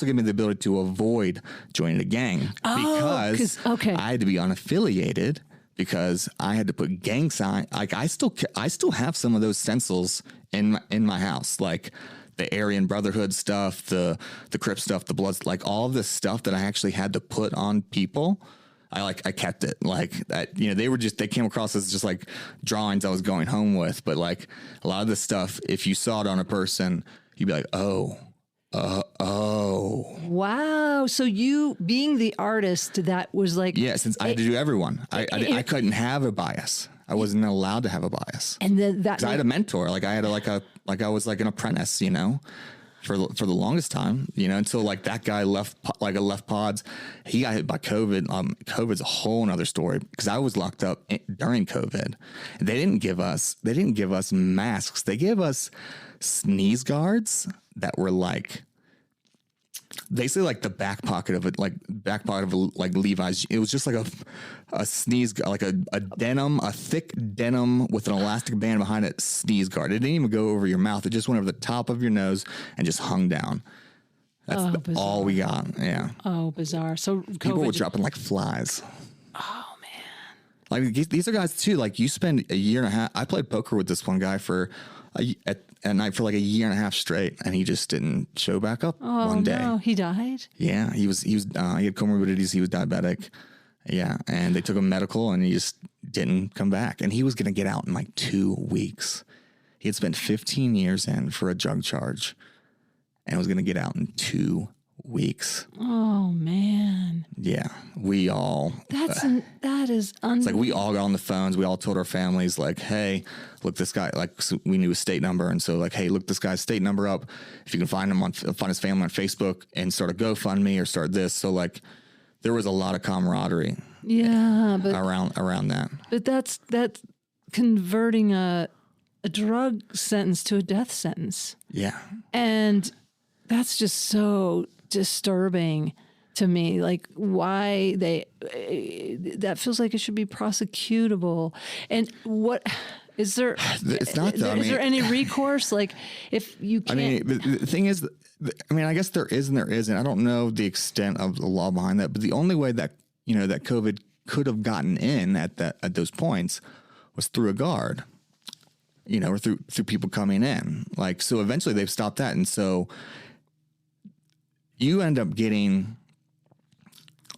gave me the ability to avoid joining a gang because I had to be unaffiliated because I had to put gang sign. Like I still have some of those stencils in my house, like the Aryan Brotherhood stuff, the Crip stuff, the Bloods, like all of this stuff that I actually had to put on people. I kept it like that, they came across as just like drawings I was going home with. But like a lot of this stuff, if you saw it on a person, you'd be like, oh. Wow. So you being the artist, that was like, yeah, since I had to do everyone, I couldn't have a bias. I wasn't allowed to have a bias. And then that, I had a mentor, like I had I was like an apprentice, for the longest time, until like that guy left pods. He got hit by COVID. COVID's a whole nother story because I was locked up during COVID. They didn't give us masks. They gave us sneeze guards that were like, they say like the back pocket of Levi's. It was just like a sneeze, like a thick denim with an elastic band behind it, sneeze guard. It didn't even go over your mouth. It just went over the top of your nose and just hung down. That's all we got. Yeah. Oh, bizarre. So people were dropping like flies. Oh man. Like these are guys too. Like you spend a year and a half. I played poker with this one guy at night for like a year and a half straight, and he just didn't show back up one day. No, he died. Yeah, he had comorbidities. He was diabetic. Yeah, and they took him medical, and he just didn't come back. And he was going to get out in like 2 weeks. He had spent 15 years in for a drug charge, and was going to get out in 2 weeks. Oh man. Yeah, we all. That is. It's like we all got on the phones. We all told our families, like, "Hey, look this guy." Like so we knew his state number, and so like, "Hey, look this guy's state number up. If you can find his family on Facebook, and start a GoFundMe or start this." So like, there was a lot of camaraderie. Yeah, but around that. But that's converting a drug sentence to a death sentence. Yeah, and that's just so disturbing to me. Like why that feels like it should be prosecutable. And what is there? It's not though. Is there any recourse? Like if you can't. I mean, the thing is, I guess there is and there isn't. I don't know the extent of the law behind that, but the only way that that COVID could have gotten in at those points was through a guard. Or through people coming in. Like so, eventually they've stopped that, and so you end up getting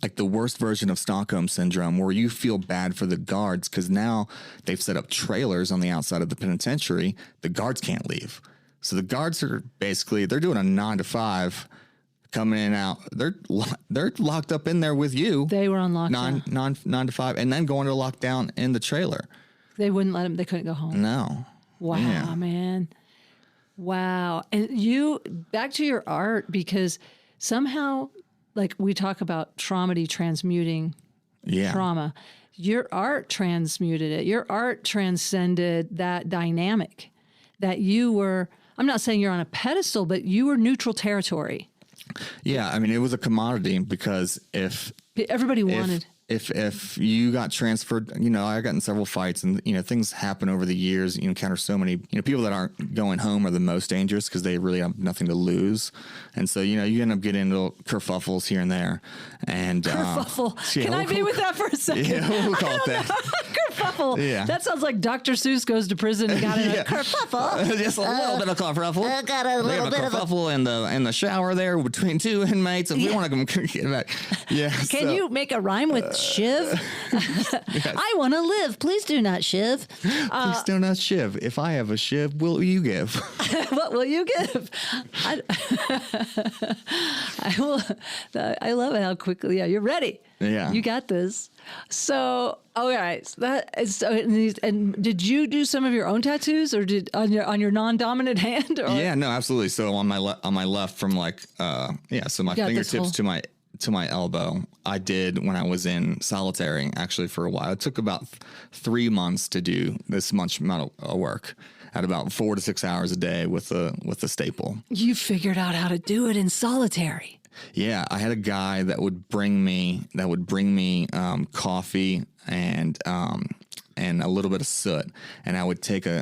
like the worst version of Stockholm syndrome, where you feel bad for the guards because now they've set up trailers on the outside of the penitentiary. The guards can't leave. So the guards are they're doing a 9 to 5 coming in and out. They're locked up in there with you. They were on lockdown. 9 to 5 and then going to lockdown in the trailer. They wouldn't let them. They couldn't go home. No. Wow, yeah. Man. Wow. And back to your art, because somehow, like we talk about trauma transmuting trauma. Your art transmuted it. Your art transcended that dynamic that you were, I'm not saying you're on a pedestal, but you were neutral territory. Yeah. I mean, it was a commodity because everybody wanted. If you got transferred, I got in several fights and, things happen over the years. You encounter so many, people that aren't going home are the most dangerous because they really have nothing to lose. And so, you end up getting little kerfuffles here and there. And kerfuffle. Can I be with that for a second? Yeah, we'll call it that. Kerfuffle. Yeah. That sounds like Dr. Seuss goes to prison and got in a kerfuffle. Just a little bit of kerfuffle. Got a little bit of kerfuffle in the shower there between two inmates. If we want to get back. Yeah. Can you make a rhyme with shiv? Yes. I want to live. Please do not shiv. Please do not shiv. If I have a shiv, will you give? What will you give? I will. I love it how quickly. Yeah, you're ready. Yeah, you got this. So, all right. And did you do some of your own tattoos, or did on your non-dominant hand? Or? Yeah, no, absolutely. So on my left, from so my fingertips to my elbow, I did when I was in solitary, actually, for a while. It took about 3 months to do this much amount of work at about 4 to 6 hours a day with a staple. You figured out how to do it in solitary. Yeah, I had a guy that would bring me coffee and a little bit of soot, and I would take we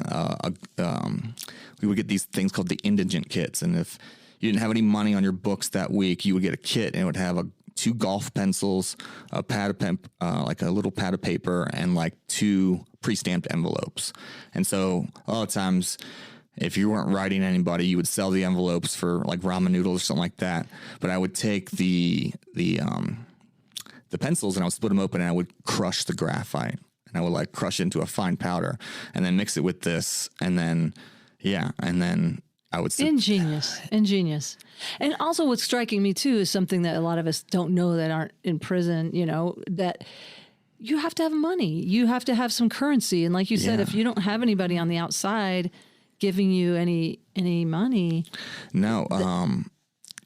would get these things called the indigent kits, and if you didn't have any money on your books that week, you would get a kit and it would have a 2 golf pencils, a pad of pen, like a little pad of paper, and like 2 pre-stamped envelopes. And so a lot of times, if you weren't writing anybody, you would sell the envelopes for like ramen noodles or something like that. But I would take the pencils and I would split them open and I would crush the graphite and I would like crush it into a fine powder and then mix it with this and then I would ingenious. And also what's striking me too is something that a lot of us don't know that aren't in prison, you know, that you have to have money. You have to have some currency. And like you said, if you don't have anybody on the outside giving you any money. No,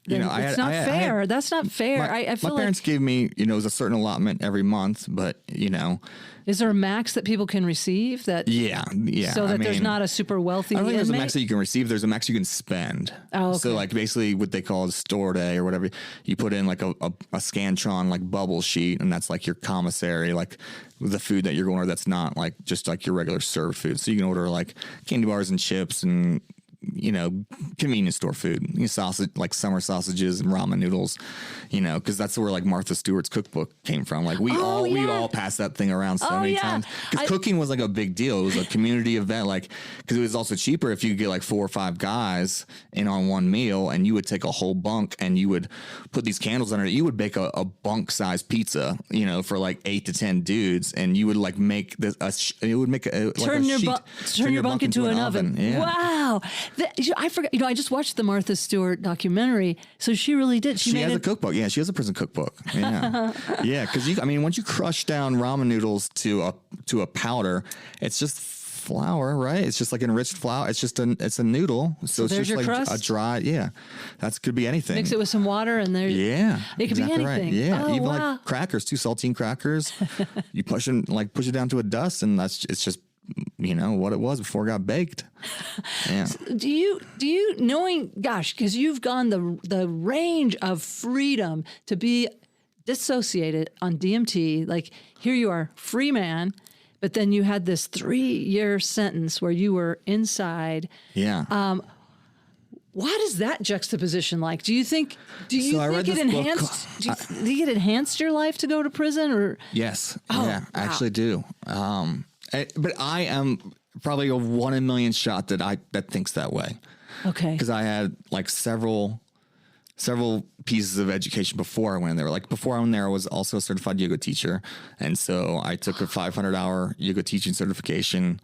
you know, it's not fair. That's not fair. I feel my parents gave me, you know, it was a certain allotment every month, but you know, is there a max that people can receive that? Yeah. So that there's not a super wealthy. I don't think there's a max that you can receive. There's a max you can spend. Oh, okay. So like basically what they call a store day or whatever, you put in like a Scantron like bubble sheet, and that's like your commissary, like the food that you're going to order that's not like just like your regular served food. So you can order like candy bars and chips and, you know, convenience store food, you know, sausage, like summer sausages and ramen noodles, you know, because that's where like Martha Stewart's cookbook came from. Like we all passed that thing around so many times because cooking was like a big deal. It was a community event, like because it was also cheaper if you could get like 4 or 5 guys in on one meal, and you would take a whole bunk and you would put these candles under it. You would bake a bunk size pizza, you know, for like 8 to 10 dudes, and you would like make this. It would make a turn your bunk into an oven. Yeah. Wow. I forgot. You know, I just watched the Martha Stewart documentary. So she really did. She has a cookbook. Yeah, she has a prison cookbook. Yeah, yeah. Because I mean, once you crush down ramen noodles to a powder, it's just flour, right? It's just like enriched flour. It's a noodle. So it's just like crust? a dry. Yeah, that could be anything. Mix it with some water, and there. Yeah, it could be anything. Right. Yeah, even like crackers, 2 saltine crackers. You push it down to a dust, and it's just, you know, what it was before it got baked. Yeah. Do you knowing, gosh, because you've gone the range of freedom to be dissociated on DMT, like here you are, free man, but then you had this 3-year sentence where you were inside. Yeah. What is that juxtaposition like? Do you think it enhanced your life to go to prison, or? Yes. I actually do. But I am probably a 1 in a million shot that thinks that way. Okay. Because I had like several pieces of education before I went in there. Like before I went there, I was also a certified yoga teacher. And so I took a 500-hour yoga teaching certification,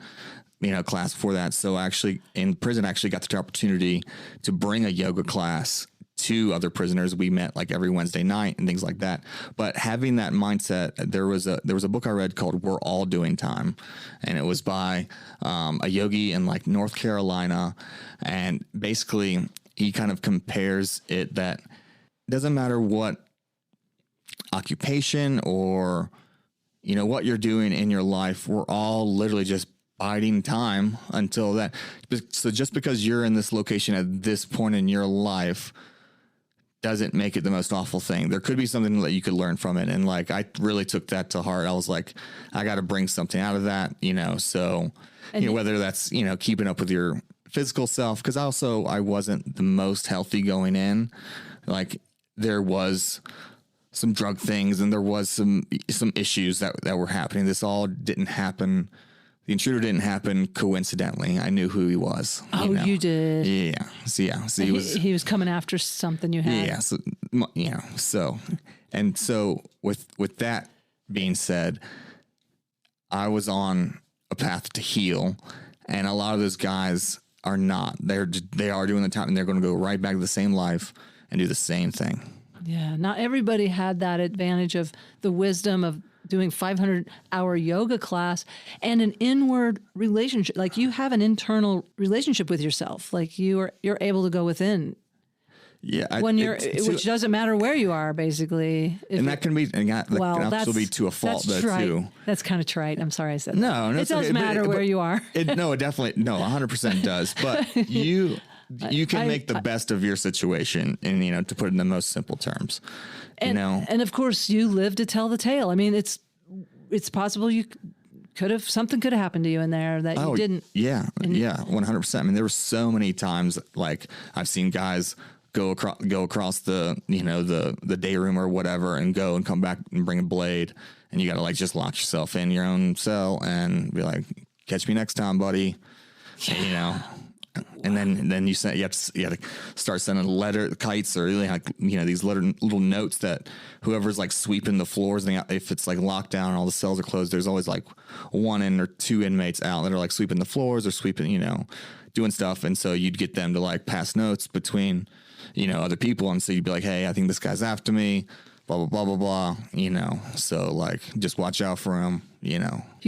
you know, class before that. So actually in prison, I actually got the opportunity to bring a yoga class to other prisoners. We met like every Wednesday night and things like that. But having that mindset, there was a book I read called We're All Doing Time. And it was by a yogi in like North Carolina. And basically he kind of compares it that it doesn't matter what occupation or, you know, what you're doing in your life, we're all literally just biding time until that. So just because you're in this location at this point in your life doesn't make it the most awful thing. There could be something that you could learn from it. And like, I really took that to heart. I was like, I got to bring something out of that, you know? So, you know, whether that's, you know, keeping up with your physical self. Cause I wasn't the most healthy going in. Like there was some drug things and there was some issues that were happening. This all didn't happen. The intruder didn't happen coincidentally. I knew who he was. You did? Yeah. So he was coming after something you had. Yeah. So, you know, so with that being said, I was on a path to heal, and a lot of those guys are not. They are doing the time, and they're going to go right back to the same life and do the same thing. Yeah. Not everybody had that advantage of the wisdom of doing 500-hour yoga class and an inward relationship. Like you have an internal relationship with yourself. Like you're able to go within. Yeah. Which doesn't matter where you are, basically. And that can also be to a fault though too. That's kind of trite. I'm sorry I said no, that. It does matter where you are. It definitely, 100% does. But you can make the best of your situation, and, you know, to put it in the most simple terms. And of course you live to tell the tale. I mean, it's possible something could have happened to you in there that you didn't. Yeah. 100%. I mean, there were so many times like I've seen guys go across the, the day room or whatever and go and come back and bring a blade. And you got to like just lock yourself in your own cell and be like, catch me next time, buddy. And, and then you have to start sending kites or like, these little notes that whoever's like sweeping the floors, and if it's like locked down and all the cells are closed, there's always like one or two inmates out that are like sweeping the floors or sweeping, doing stuff. And so you'd get them to like pass notes between, other people. And so you'd be like, hey, I think this guy's after me, blah, blah, blah, blah, blah, so like, just watch out for him, You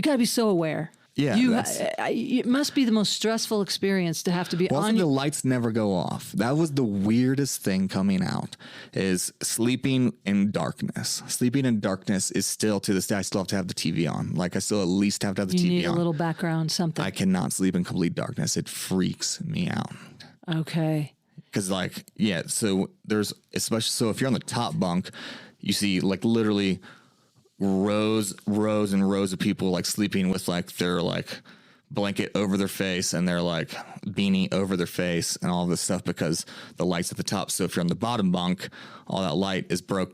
got to be so aware. Yeah, it must be the most stressful experience to have to be on. The lights never go off. That was the weirdest thing coming out, is sleeping in darkness. Sleeping in darkness is still, to this day, I still have to have the TV on. Like, I still at least have to have the TV on. You need a little background, something. I cannot sleep in complete darkness. It freaks me out. Okay. Because so there's, especially, so if you're on the top bunk, you see like literally rows and rows of people like sleeping with like their like blanket over their face and their like beanie over their face and all this stuff, because the light's at the top. So if you're on the bottom bunk, all that light is broke,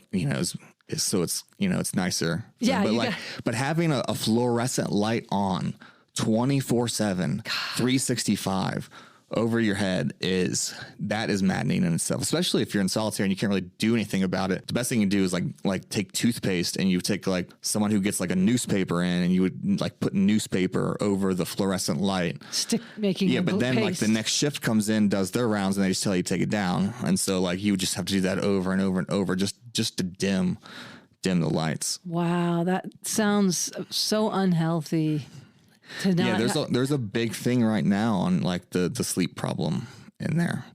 so it's, it's nicer. Yeah. But having a fluorescent light on 24/7, 365 over your head is maddening in itself, especially if you're in solitary and you can't really do anything about it. The best thing you do is like take toothpaste, and you take like someone who gets like a newspaper in, and you would like put newspaper over the fluorescent light. But then like the next shift comes in, does their rounds, and they just tell you to take it down. And so like you would just have to do that over and over and over just to dim the lights. Wow, that sounds so unhealthy. There's a big thing right now on like the sleep problem in there.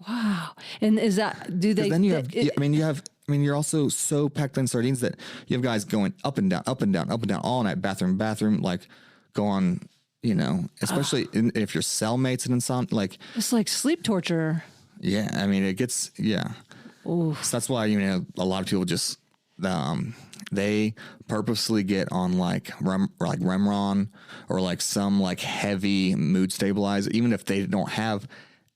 Wow. And is that, do they? Then you're also so packed in sardines that you have guys going up and down all night, bathroom, like go on, especially if you're cellmates and insomnia, like it's like sleep torture. Yeah. I mean, it gets, yeah. Ooh. So that's why, a lot of people just, they purposely get on like Remron or like some like heavy mood stabilizer. Even if they don't have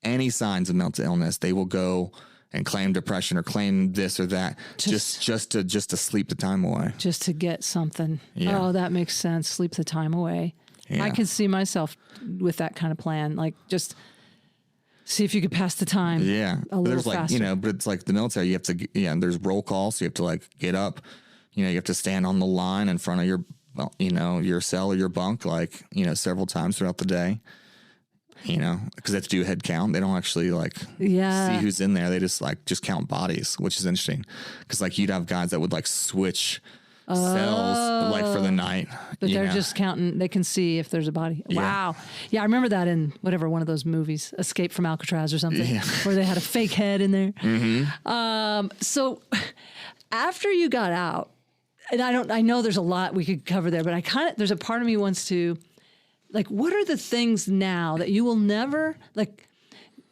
any signs of mental illness, they will go and claim depression or claim this or that just to sleep the time away. Just to get something. Yeah. Oh, that makes sense. Sleep the time away. Yeah. I could see myself with that kind of plan. Like just see if you could pass the time. Yeah. A little faster. But it's like the military, you have to, there's roll call. So you have to like get up, you have to stand on the line in front of your cell or your bunk, like, several times throughout the day, because they have to do a head count. They don't actually see who's in there. They just count bodies, which is interesting. Cause like you'd have guys that would like switch cells like for the night, but they're just counting. They can see if there's a body. Yeah. Wow. Yeah. I remember that in one of those movies, Escape from Alcatraz or something, where they had a fake head in there. Mm-hmm. So after you got out, and I know there's a lot we could cover there, but there's a part of me wants to, like, what are the things now that you will never like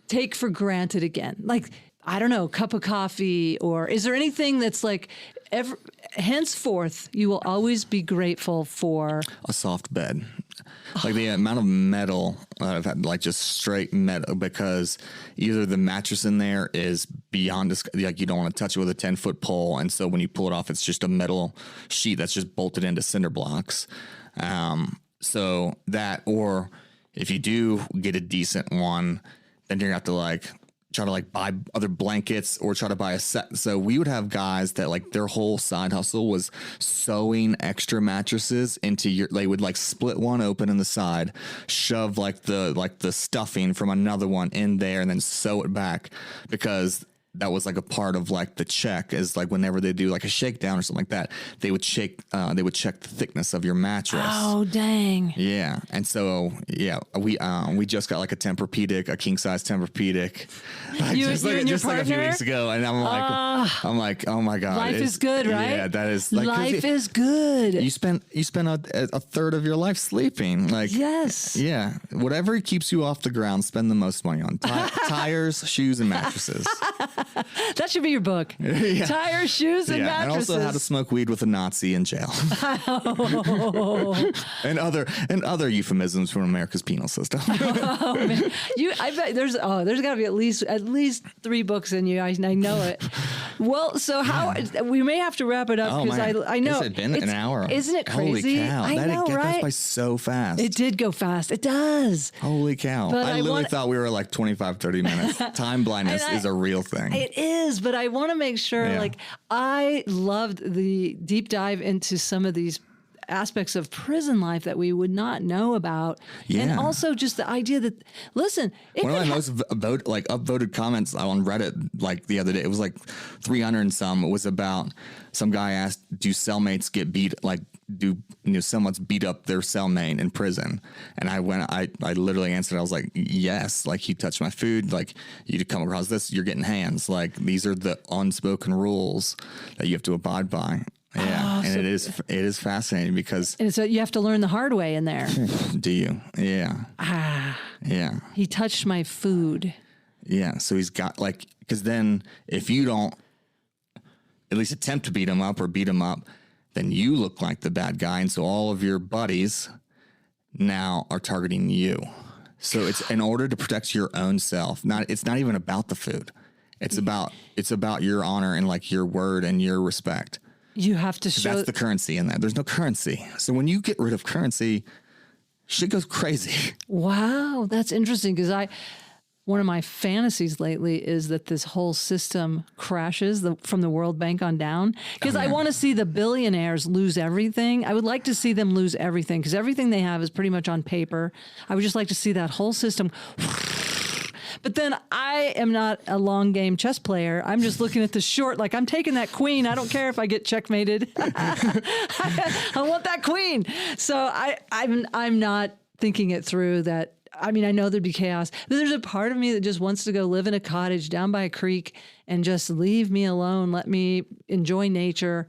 take for granted again? Like, I don't know, cup of coffee, or is there anything that's like henceforth you will always be grateful for? A soft bed. Like the amount of metal I've had, like just straight metal, because either the mattress in there is beyond like you don't want to touch it with a 10-foot pole, and so when you pull it off, it's just a metal sheet that's just bolted into cinder blocks. So that, or if you do get a decent one, then you're gonna have to like try to like buy other blankets or try to buy a set. So we would have guys that like their whole side hustle was sewing extra mattresses into they would like split one open in the side, shove like the stuffing from another one in there, and then sew it back, because that was like a part of like the check, is like whenever they do like a shakedown or something like that, they would check the thickness of your mattress. Oh, dang. Yeah. And so, yeah, we just got like a Tempur-Pedic, a king size Tempur-Pedic. You and your partner? Like a few weeks ago. And I'm like, oh my God. Life is good, right? Yeah, that is like, life is good. You spend a third of your life sleeping. Like, yes. Yeah. Whatever keeps you off the ground, spend the most money on. Tires, shoes, and mattresses. That should be your book. Yeah. Tires, shoes, and mattresses. And also how to smoke weed with a Nazi in jail. and other euphemisms from America's penal system. Oh, man. I bet there's got to be at least 3 books in you. I know it. Well, so how we may have to wrap it up because I know it's been an hour. Isn't it crazy? Holy cow! I know, right? That goes by so fast. It did go fast. It does. Holy cow! But I literally thought we were like 25, 30 minutes. Time blindness is a real thing. It is, but I want to make sure. Like, I loved the deep dive into some of these aspects of prison life that we would not know about. And also just the idea that, listen, one of my most upvoted comments on Reddit like the other day, it was like 300 and some. It was about some guy asked, do cellmates get beat, like do someone's beat up their cellmate in prison? And I literally answered, I was like, yes, like he touched my food, like you come across this, you're getting hands. Like these are the unspoken rules that you have to abide by. Yeah, and it is fascinating because... And so you have to learn the hard way in there. Do you? Yeah. Yeah. He touched my food. Yeah, so he's got because then if you don't at least attempt to beat him up, then you look like the bad guy. And so all of your buddies now are targeting you. So it's in order to protect your own self. It's not even about the food. It's about your honor and like your word and your respect. You have to show... That's the currency in that. There's no currency. So when you get rid of currency, shit goes crazy. Wow, that's interesting because one of my fantasies lately is that this whole system crashes from the World Bank on down because I want to see the billionaires lose everything. I would like to see them lose everything because everything they have is pretty much on paper. I would just like to see that whole system... But then I am not a long game chess player. I'm just looking at the short, like I'm taking that queen. I don't care if I get checkmated. I want that queen. So I'm not thinking it through that. I mean, I know there'd be chaos. But there's a part of me that just wants to go live in a cottage down by a creek and just leave me alone. Let me enjoy nature.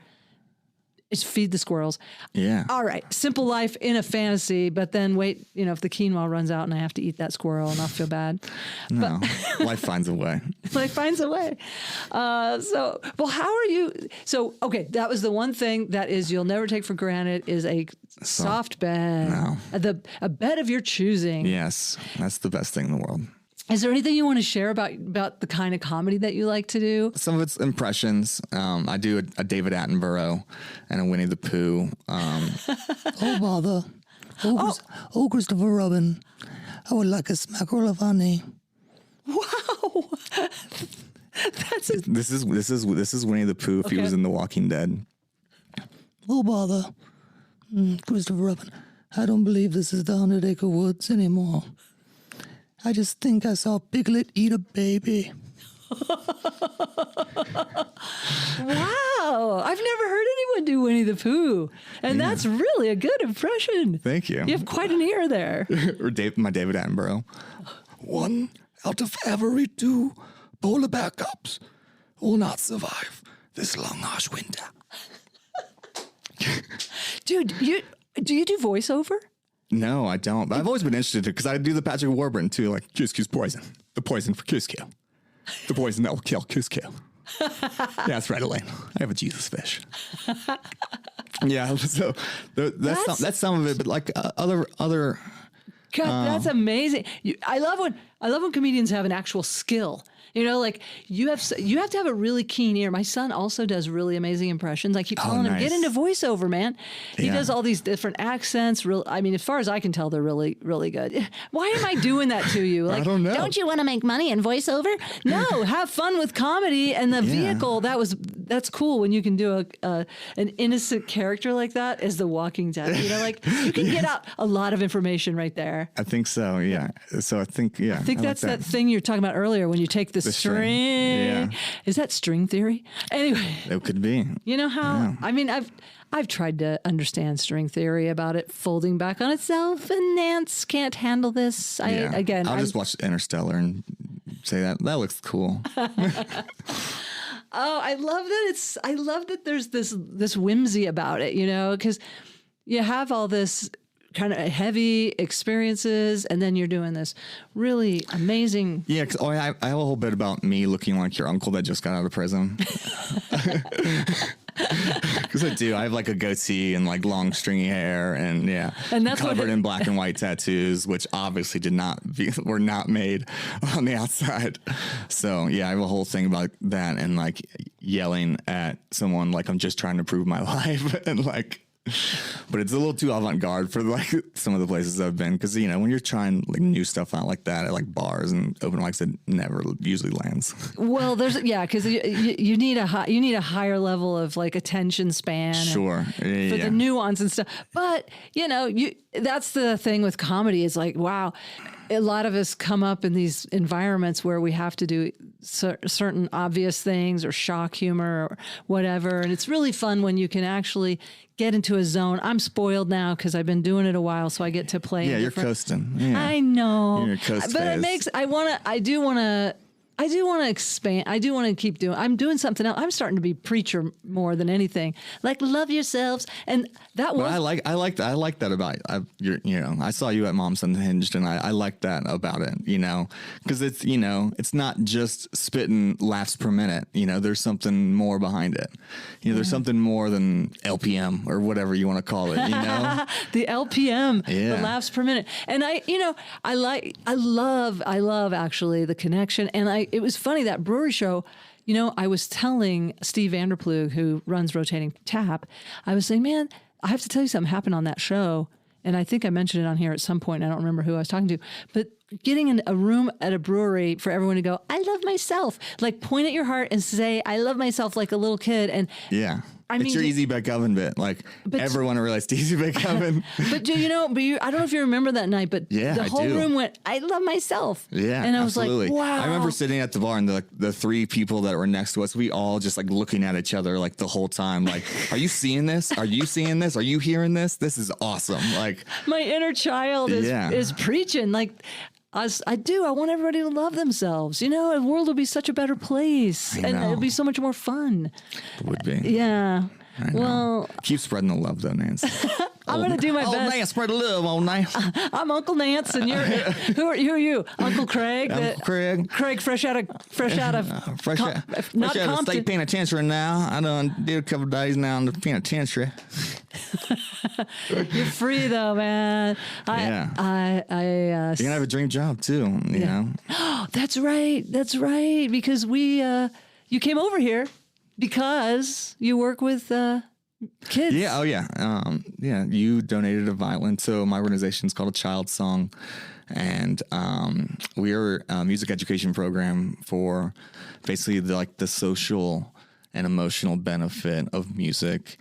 It's feed the squirrels. Yeah. All right. Simple life in a fantasy, but then wait, if the quinoa runs out and I have to eat that squirrel and I'll feel bad. No, life finds a way. Life finds a way. How are you? So, okay. That was the one thing that is you'll never take for granted is a soft bed. No. A bed of your choosing. Yes. That's the best thing in the world. Is there anything you want to share about the kind of comedy that you like to do? Some of it's impressions. I do a David Attenborough and a Winnie the Pooh. Oh, bother. Oh, Christopher Robin. I would like a smackerel of honey. Wow. This is Winnie the Pooh if he was in The Walking Dead. Oh, bother. Christopher Robin. I don't believe this is the 100 Acre Woods anymore. I just think I saw Piglet eat a baby. Wow. I've never heard anyone do Winnie the Pooh. And that's really a good impression. Thank you. You have quite an ear there. Or my David Attenborough. 1 out of every 2 polar bear cubs will not survive this long, harsh winter. Dude, do you do voiceover? No, I don't. But I've always been interested because I do the Patrick Warburton too, like Cusco poison. The poison for Cusco. The poison that will kill Cusco. Yeah, that's right, Elaine. I have a Jesus fish. Yeah, so that's some of it, but like other. God, that's amazing. I love when comedians have an actual skill. Like you have to have a really keen ear. My son also does really amazing impressions. I keep telling him, get into voiceover, man. He does all these different accents. As far as I can tell, they're really, really good. Why am I doing that to you? Like, I don't know. Don't you want to make money in voiceover? No, have fun with comedy and the vehicle. That's cool when you can do an innocent character like that as The Walking Dead. You can get out a lot of information right there. I think so. Yeah. So I think that's that thing you were talking about earlier when you take the string. Yeah. Is that string theory? Anyway. It could be. You know how, I've tried to understand string theory about it folding back on itself, and Nance can't handle this. I'll just watch Interstellar and say that looks cool. Oh, I love that there's this whimsy about it, because you have all this kind of heavy experiences, and then you're doing this really amazing. Yeah, because I have a whole bit about me looking like your uncle that just got out of prison. Because I do. I have like a goatee and like long stringy hair, and and that's covered in black and white tattoos, which obviously were not made on the outside. So yeah, I have a whole thing about that, and like yelling at someone like I'm just trying to prove my life, and like. But it's a little too avant-garde for like some of the places I've been, because when you're trying like new stuff out like that at like bars and open mics, it never usually lands. Well, because you need a higher level of like attention span. Sure, for the nuance and stuff. But that's the thing with comedy is like, wow, a lot of us come up in these environments where we have to do certain obvious things or shock humor or whatever, and it's really fun when you can actually get into a zone. I'm spoiled now because I've been doing it a while, so I get to play. Yeah, you're coasting. Yeah. I know. You're coast but phase. it makes. I do want to expand. I do want to keep doing. I'm doing something else. I'm starting to be preacher more than anything. Like love yourselves, and that was. I like that about I saw you at Moms Unhinged, and I like that about it. Because it's not just spitting laughs per minute. There's something more behind it. There's something more than LPM or whatever you want to call it. The LPM, the laughs per minute, and I love actually the connection, and it was funny that brewery show. I was telling Steve Vanderplug, who runs Rotating Tap, I was saying, man, I have to tell you something happened on that show. And I think I mentioned it on here at some point. I don't remember who I was talking to, but getting in a room at a brewery for everyone to go, I love myself, like point at your heart and say, I love myself like a little kid. And it's your Easy Bake Oven bit. Like everyone realized Easy Bake Oven. But I don't know if you remember that night, but the whole room went, I love myself. Yeah, and I was absolutely. like, wow. I remember sitting at the bar and the three people that were next to us, we all just like looking at each other like the whole time. Like, are you seeing this? Are you seeing this? Are you hearing this? This is awesome. Like my inner child is preaching. Like, I want everybody to love themselves. The world will be such a better place, and it'll be so much more fun. It would be. Yeah. I know. Well, keep spreading the love, though, Nance. I'm going to do my best. Nance, spread the love, old Nance. I'm Uncle Nance, and who are you? Uncle Craig. Uncle Craig. Craig, fresh out of the state penitentiary now. I done did a couple of days now in the penitentiary. You're free though, man. You're gonna have a dream job too. You know. Oh, that's right. Because you came over here because you work with kids. Yeah. Oh yeah. You donated a violin. So my organization is called A Child Song, and we are a music education program for basically the social and emotional benefit of music.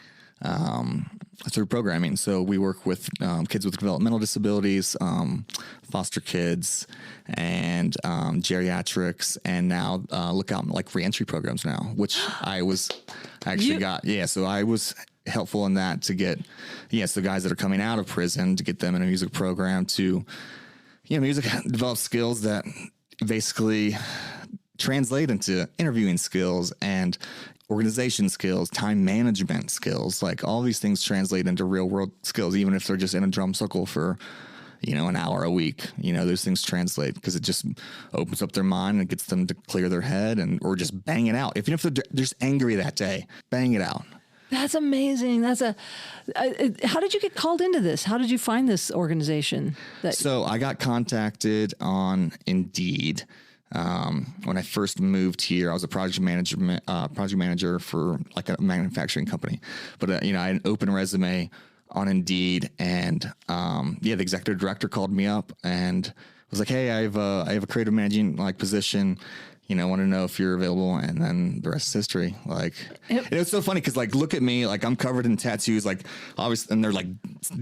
Through programming. So we work with kids with developmental disabilities, foster kids, and geriatrics, and now look out like reentry programs now, which I got. Yeah, so I was helpful in that to get, the guys that are coming out of prison, to get them in a music program to, music develop skills that basically translate into interviewing skills and organization skills, time management skills. Like all these things translate into real world skills, even if they're just in a drum circle for, an hour a week. Those things translate because it just opens up their mind and gets them to clear their head or just bang it out. Even if they're just angry that day, bang it out. That's amazing. How did you get called into this? How did you find this organization? So I got contacted on Indeed. When I first moved here, I was a project manager for like a manufacturing company, but I had an open resume on Indeed, and the executive director called me up and was like, "Hey, I have a creative managing position. Want to know if you're available," and then the rest is history. And it's so funny because look at me, I'm covered in tattoos, obviously, and they're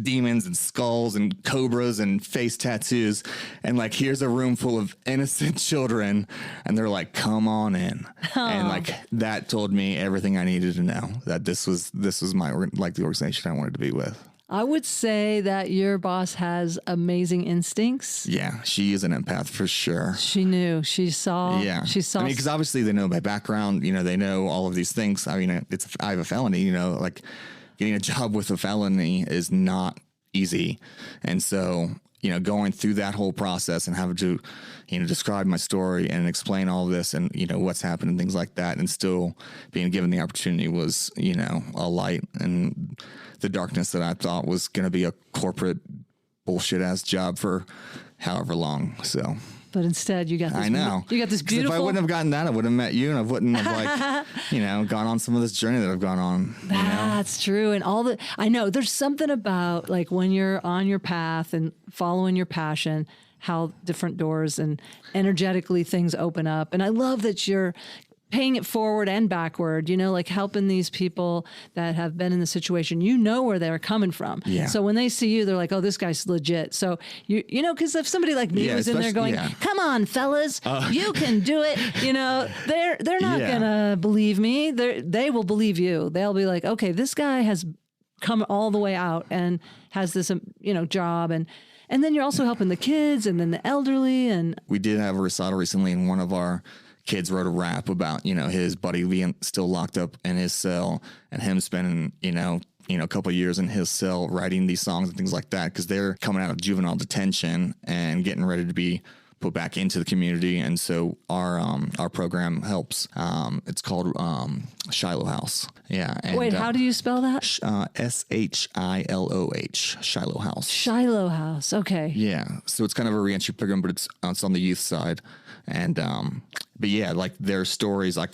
demons and skulls and cobras and face tattoos, and here's a room full of innocent children, and they're like, "Come on in," and that told me everything I needed to know, that this was my the organization I wanted to be with. I would say that your boss has amazing instincts. Yeah, she is an empath for sure. She knew. She saw. Yeah. She saw. Because obviously they know my background. They know all of these things. I have a felony. Getting a job with a felony is not easy. And so, going through that whole process and having to, describe my story and explain all this and, what's happened and things like that, and still being given the opportunity was, a light in the darkness that I thought was going to be a corporate bullshit ass job for however long. So. But instead, you got this. I know. You got this beautiful. If I wouldn't have gotten that, I would have met you, and I wouldn't have gone on some of this journey that I've gone on. That's true. And I know there's something about like when you're on your path and following your passion, how different doors and energetically things open up. And I love that you're paying it forward and backward, like helping these people that have been in the situation, where they're coming from. Yeah. So when they see you, they're like, oh, this guy's legit. So, because if somebody like me was in there going, come on, fellas, you can do it. They're not going to believe me. They will believe you. They'll be like, okay, this guy has come all the way out and has this, job. And then you're also helping the kids and then the elderly. And we did have a recital recently, and one of our kids wrote a rap about, his buddy being still locked up in his cell and him spending, a couple of years in his cell writing these songs and things like that, because they're coming out of juvenile detention and getting ready to be put back into the community. And so our program helps. It's called Shiloh House. Yeah. And, wait, how do you spell that? SHILOH, Shiloh House. Shiloh House. Okay. Yeah. So it's kind of a reentry program, but it's on the youth side. And, but yeah, like their stories, I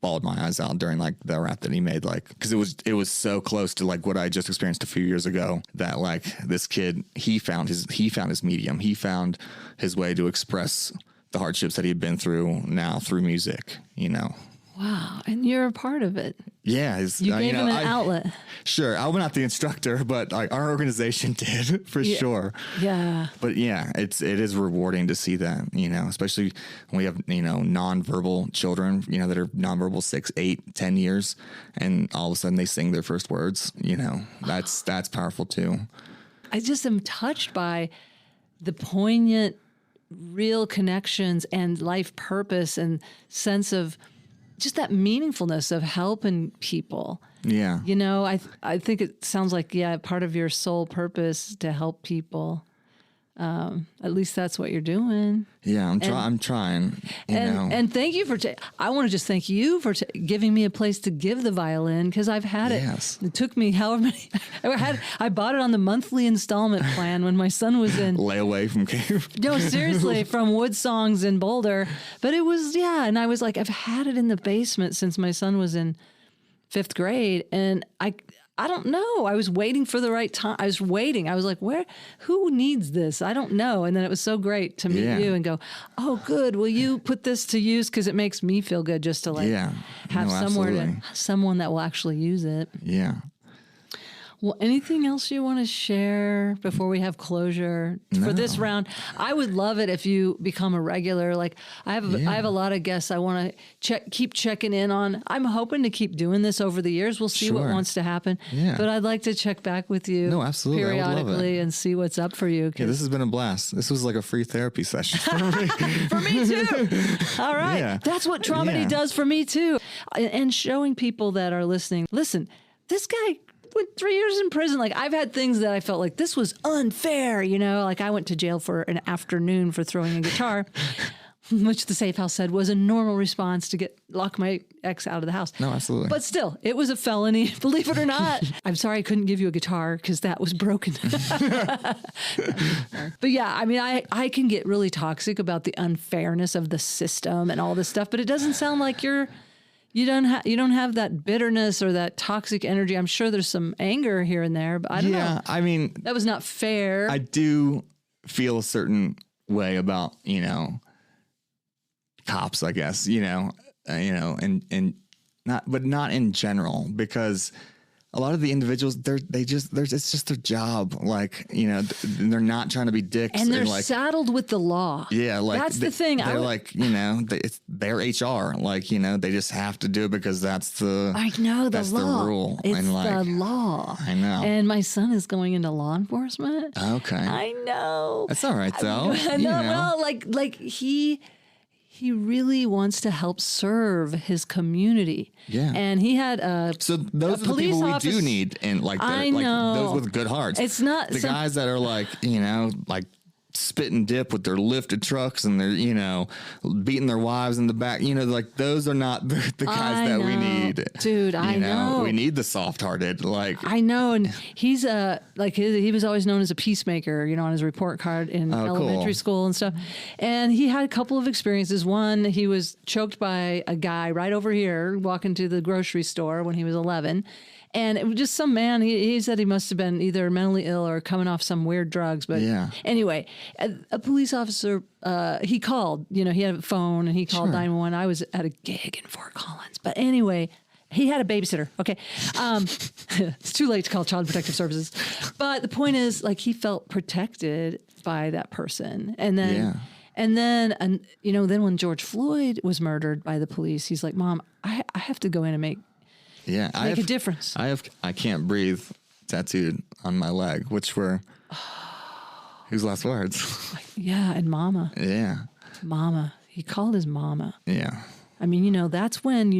bawled my eyes out during like the rap that he made, like, cause it was so close to like what I just experienced a few years ago, that like this kid, he found his medium. He found his way to express the hardships that he'd been through now through music, Wow. And you're a part of it. Yeah. You gave him an outlet. Sure. I'm not the instructor, but like our organization did for sure. Yeah. But yeah, it is rewarding to see that, especially when we have, nonverbal children, that are nonverbal 6, 8, 10 years. And all of a sudden they sing their first words, that's powerful too. I just am touched by the poignant, real connections and life purpose and sense of just that meaningfulness of helping people. Yeah. I think it sounds like, part of your soul purpose to help people. At least that's what you're doing. Yeah, I'm trying. And thank you I want to just thank you for giving me a place to give the violin, because I've had it. Yes. It took me however many. I bought it on the monthly installment plan when my son was in layaway from Cave. No, seriously, from Wood Songs in Boulder. But it was and I was like, I've had it in the basement since my son was in 5th grade, and I don't know. I was waiting for the right time. I was waiting. I was like, who needs this? I don't know. And then it was so great to meet you and go, oh, good. Will you put this to use? Because it makes me feel good just to have someone that will actually use it. Yeah. Well, anything else you want to share before we have closure for this round? I would love it if you become a regular. Like I have a lot of guests I want to keep checking in on. I'm hoping to keep doing this over the years. We'll see what wants to happen. Yeah. But I'd like to check back with you periodically and see what's up for you. Yeah, this has been a blast. This was like a free therapy session for me. For me too. All right. Yeah. That's what Traumedy does for me too. And showing people that are listening, listen, this guy went 3 years in prison. Like I've had things that I felt like this was unfair, like I went to jail for an afternoon for throwing a guitar, which the safe house said was a normal response to lock my ex out of the house. No, absolutely. But still, it was a felony, believe it or not. I'm sorry I couldn't give you a guitar because that was broken. But yeah, I mean, I can get really toxic about the unfairness of the system and all this stuff, but it doesn't sound like you don't have that bitterness or that toxic energy. I'm sure there's some anger here and there, but I don't know. Yeah, I mean, that was not fair. I do feel a certain way about, cops, I guess, and not in general, because a lot of the individuals, it's just their job. Like, they're not trying to be dicks. And they're saddled with the law. Yeah. Like that's the thing. They're like, it's their HR. Like, they just have to do it because that's the law. The rule. It's and the law. I know. And my son is going into law enforcement. Okay. I know. That's all right though. No, like he really wants to help serve his community. Yeah. And he had So those are the people we do need, and like, I know. those with good hearts. It's not the guys that are like, like spit and dip with their lifted trucks and they're, beating their wives in the back. Like those are not the guys that we need. Dude, I know. We need the soft-hearted. Like I know, and he's he was always known as a peacemaker, on his report card in elementary school and stuff. And he had a couple of experiences. One, he was choked by a guy right over here walking to the grocery store when he was 11. And it was just some man, he said he must have been either mentally ill or coming off some weird drugs. But anyway, a police officer, he called, he had a phone and he called 911. I was at a gig in Fort Collins. But anyway, he had a babysitter. Okay. It's too late to call Child Protective Services. But the point is, like, he felt protected by that person. And then... And then, then when George Floyd was murdered by the police, he's like, Mom, I have to go in and make a difference. I can't breathe tattooed on my leg, which were his last words. Yeah, and Mama. Yeah. Mama. He called his mama. Yeah. I mean, that's when,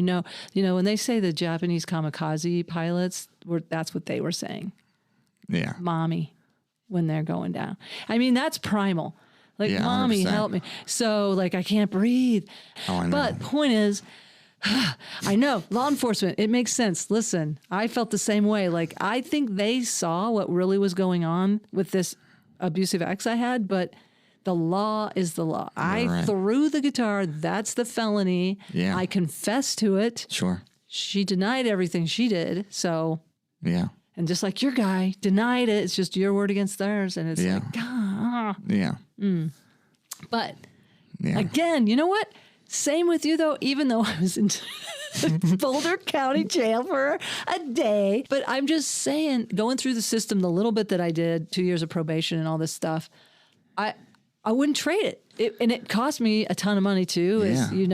when they say the Japanese kamikaze pilots, that's what they were saying. Yeah. Mommy, when they're going down. I mean, that's primal. Like, Mommy, 100%. help me. So, like, I can't breathe. Oh, I know. But point is, I know, law enforcement, it makes sense. Listen, I felt the same way. Like, I think they saw what really was going on with this abusive ex I had, but the law is the law. I threw the guitar. That's the felony. Yeah. I confessed to it. Sure. She denied everything she did. So, yeah. And just like your guy denied it, it's just your word against theirs. And it's like, yeah. But again, you know what? Same with you, though, even though I was in Boulder County Jail for a day. But I'm just saying, going through the system, the little bit that I did, 2 years of probation and all this stuff, I wouldn't trade it. And it cost me a ton of money, too. Here you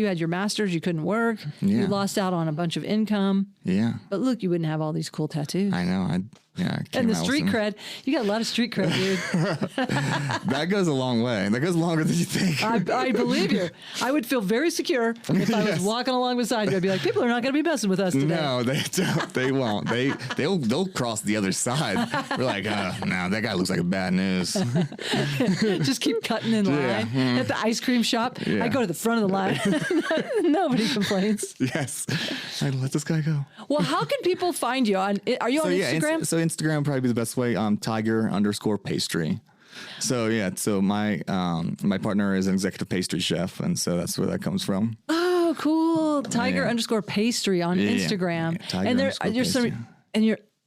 had your master's, you couldn't work. Yeah. You lost out on a bunch of income. Yeah. But look, you wouldn't have all these cool tattoos. I know. And the street cred. You got a lot of street cred, dude. That goes a long way. That goes longer than you think. I believe you. I would feel very secure if I was walking along beside you. I'd be like, people are not going to be messing with us today. No, they don't. They won't. They'll cross the other side. We're like, no, that guy looks like a bad news. Just keep cutting in line at the ice cream shop. I go to the front of the line. Nobody complains. Yes. I let this guy go. Well, how can people find you? Are you on Instagram? So Instagram would probably be the best way. Tiger_pastry. So my partner is an executive pastry chef, and so that's where that comes from. Oh, cool. Tiger_pastry on Instagram. Yeah, Tiger_pastry.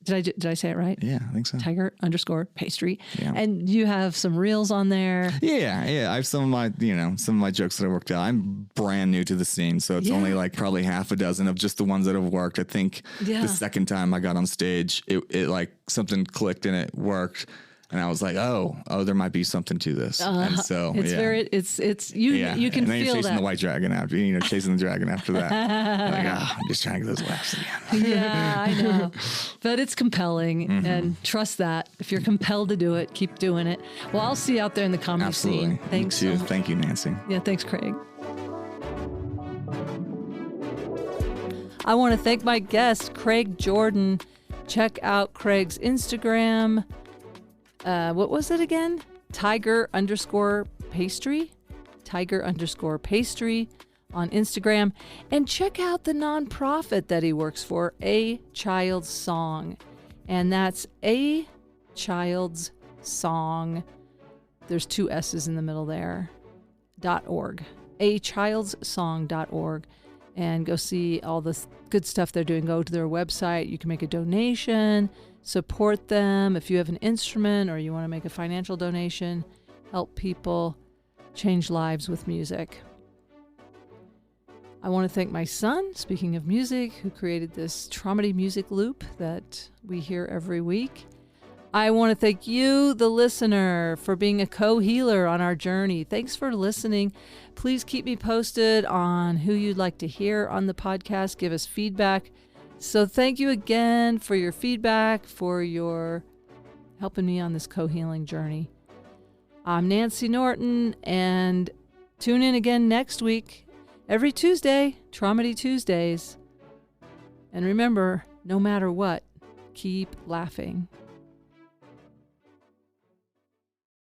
Did I say it right? Yeah, I think so. Tiger_pastry. Yeah. And you have some reels on there. Yeah. I have some of my jokes that I worked out. I'm brand new to the scene, so it's only like probably half a dozen of just the ones that have worked. I think the second time I got on stage, it like something clicked and it worked. And I was like, oh, there might be something to this. And so it's you can and then feel you're chasing that. the white dragon after, chasing the dragon after that. I'm just trying to get those laughs again. Yeah, I know. But it's compelling and trust that. If you're compelled to do it, keep doing it. Well, I'll see you out there in the comedy scene. Thanks. You too. Thank you, Nancy. Yeah, thanks, Craig. I want to thank my guest, Craig Jordan. Check out Craig's Instagram. What was it again? Tiger_pastry? Tiger_pastry on Instagram. And check out the nonprofit that he works for, A Child's Song. And that's A Child's Song. There's 2 S's in the middle there. .org. achildssong.org. And go see all the good stuff they're doing. Go to their website. You can make a donation. Support them. If you have an instrument or you want to make a financial donation, help people change lives with music. I want to thank my son, speaking of music, who created this Traumedy music loop that we hear every week. I want to thank you, the listener, for being a co-healer on our journey. Thanks for listening. Please keep me posted on who you'd like to hear on the podcast. Give us feedback. So thank you again for your feedback, for your helping me on this co-healing journey. I'm Nancy Norton, and Tune in again next week, every Tuesday, Traumedy Tuesdays. And remember, no matter what, keep laughing.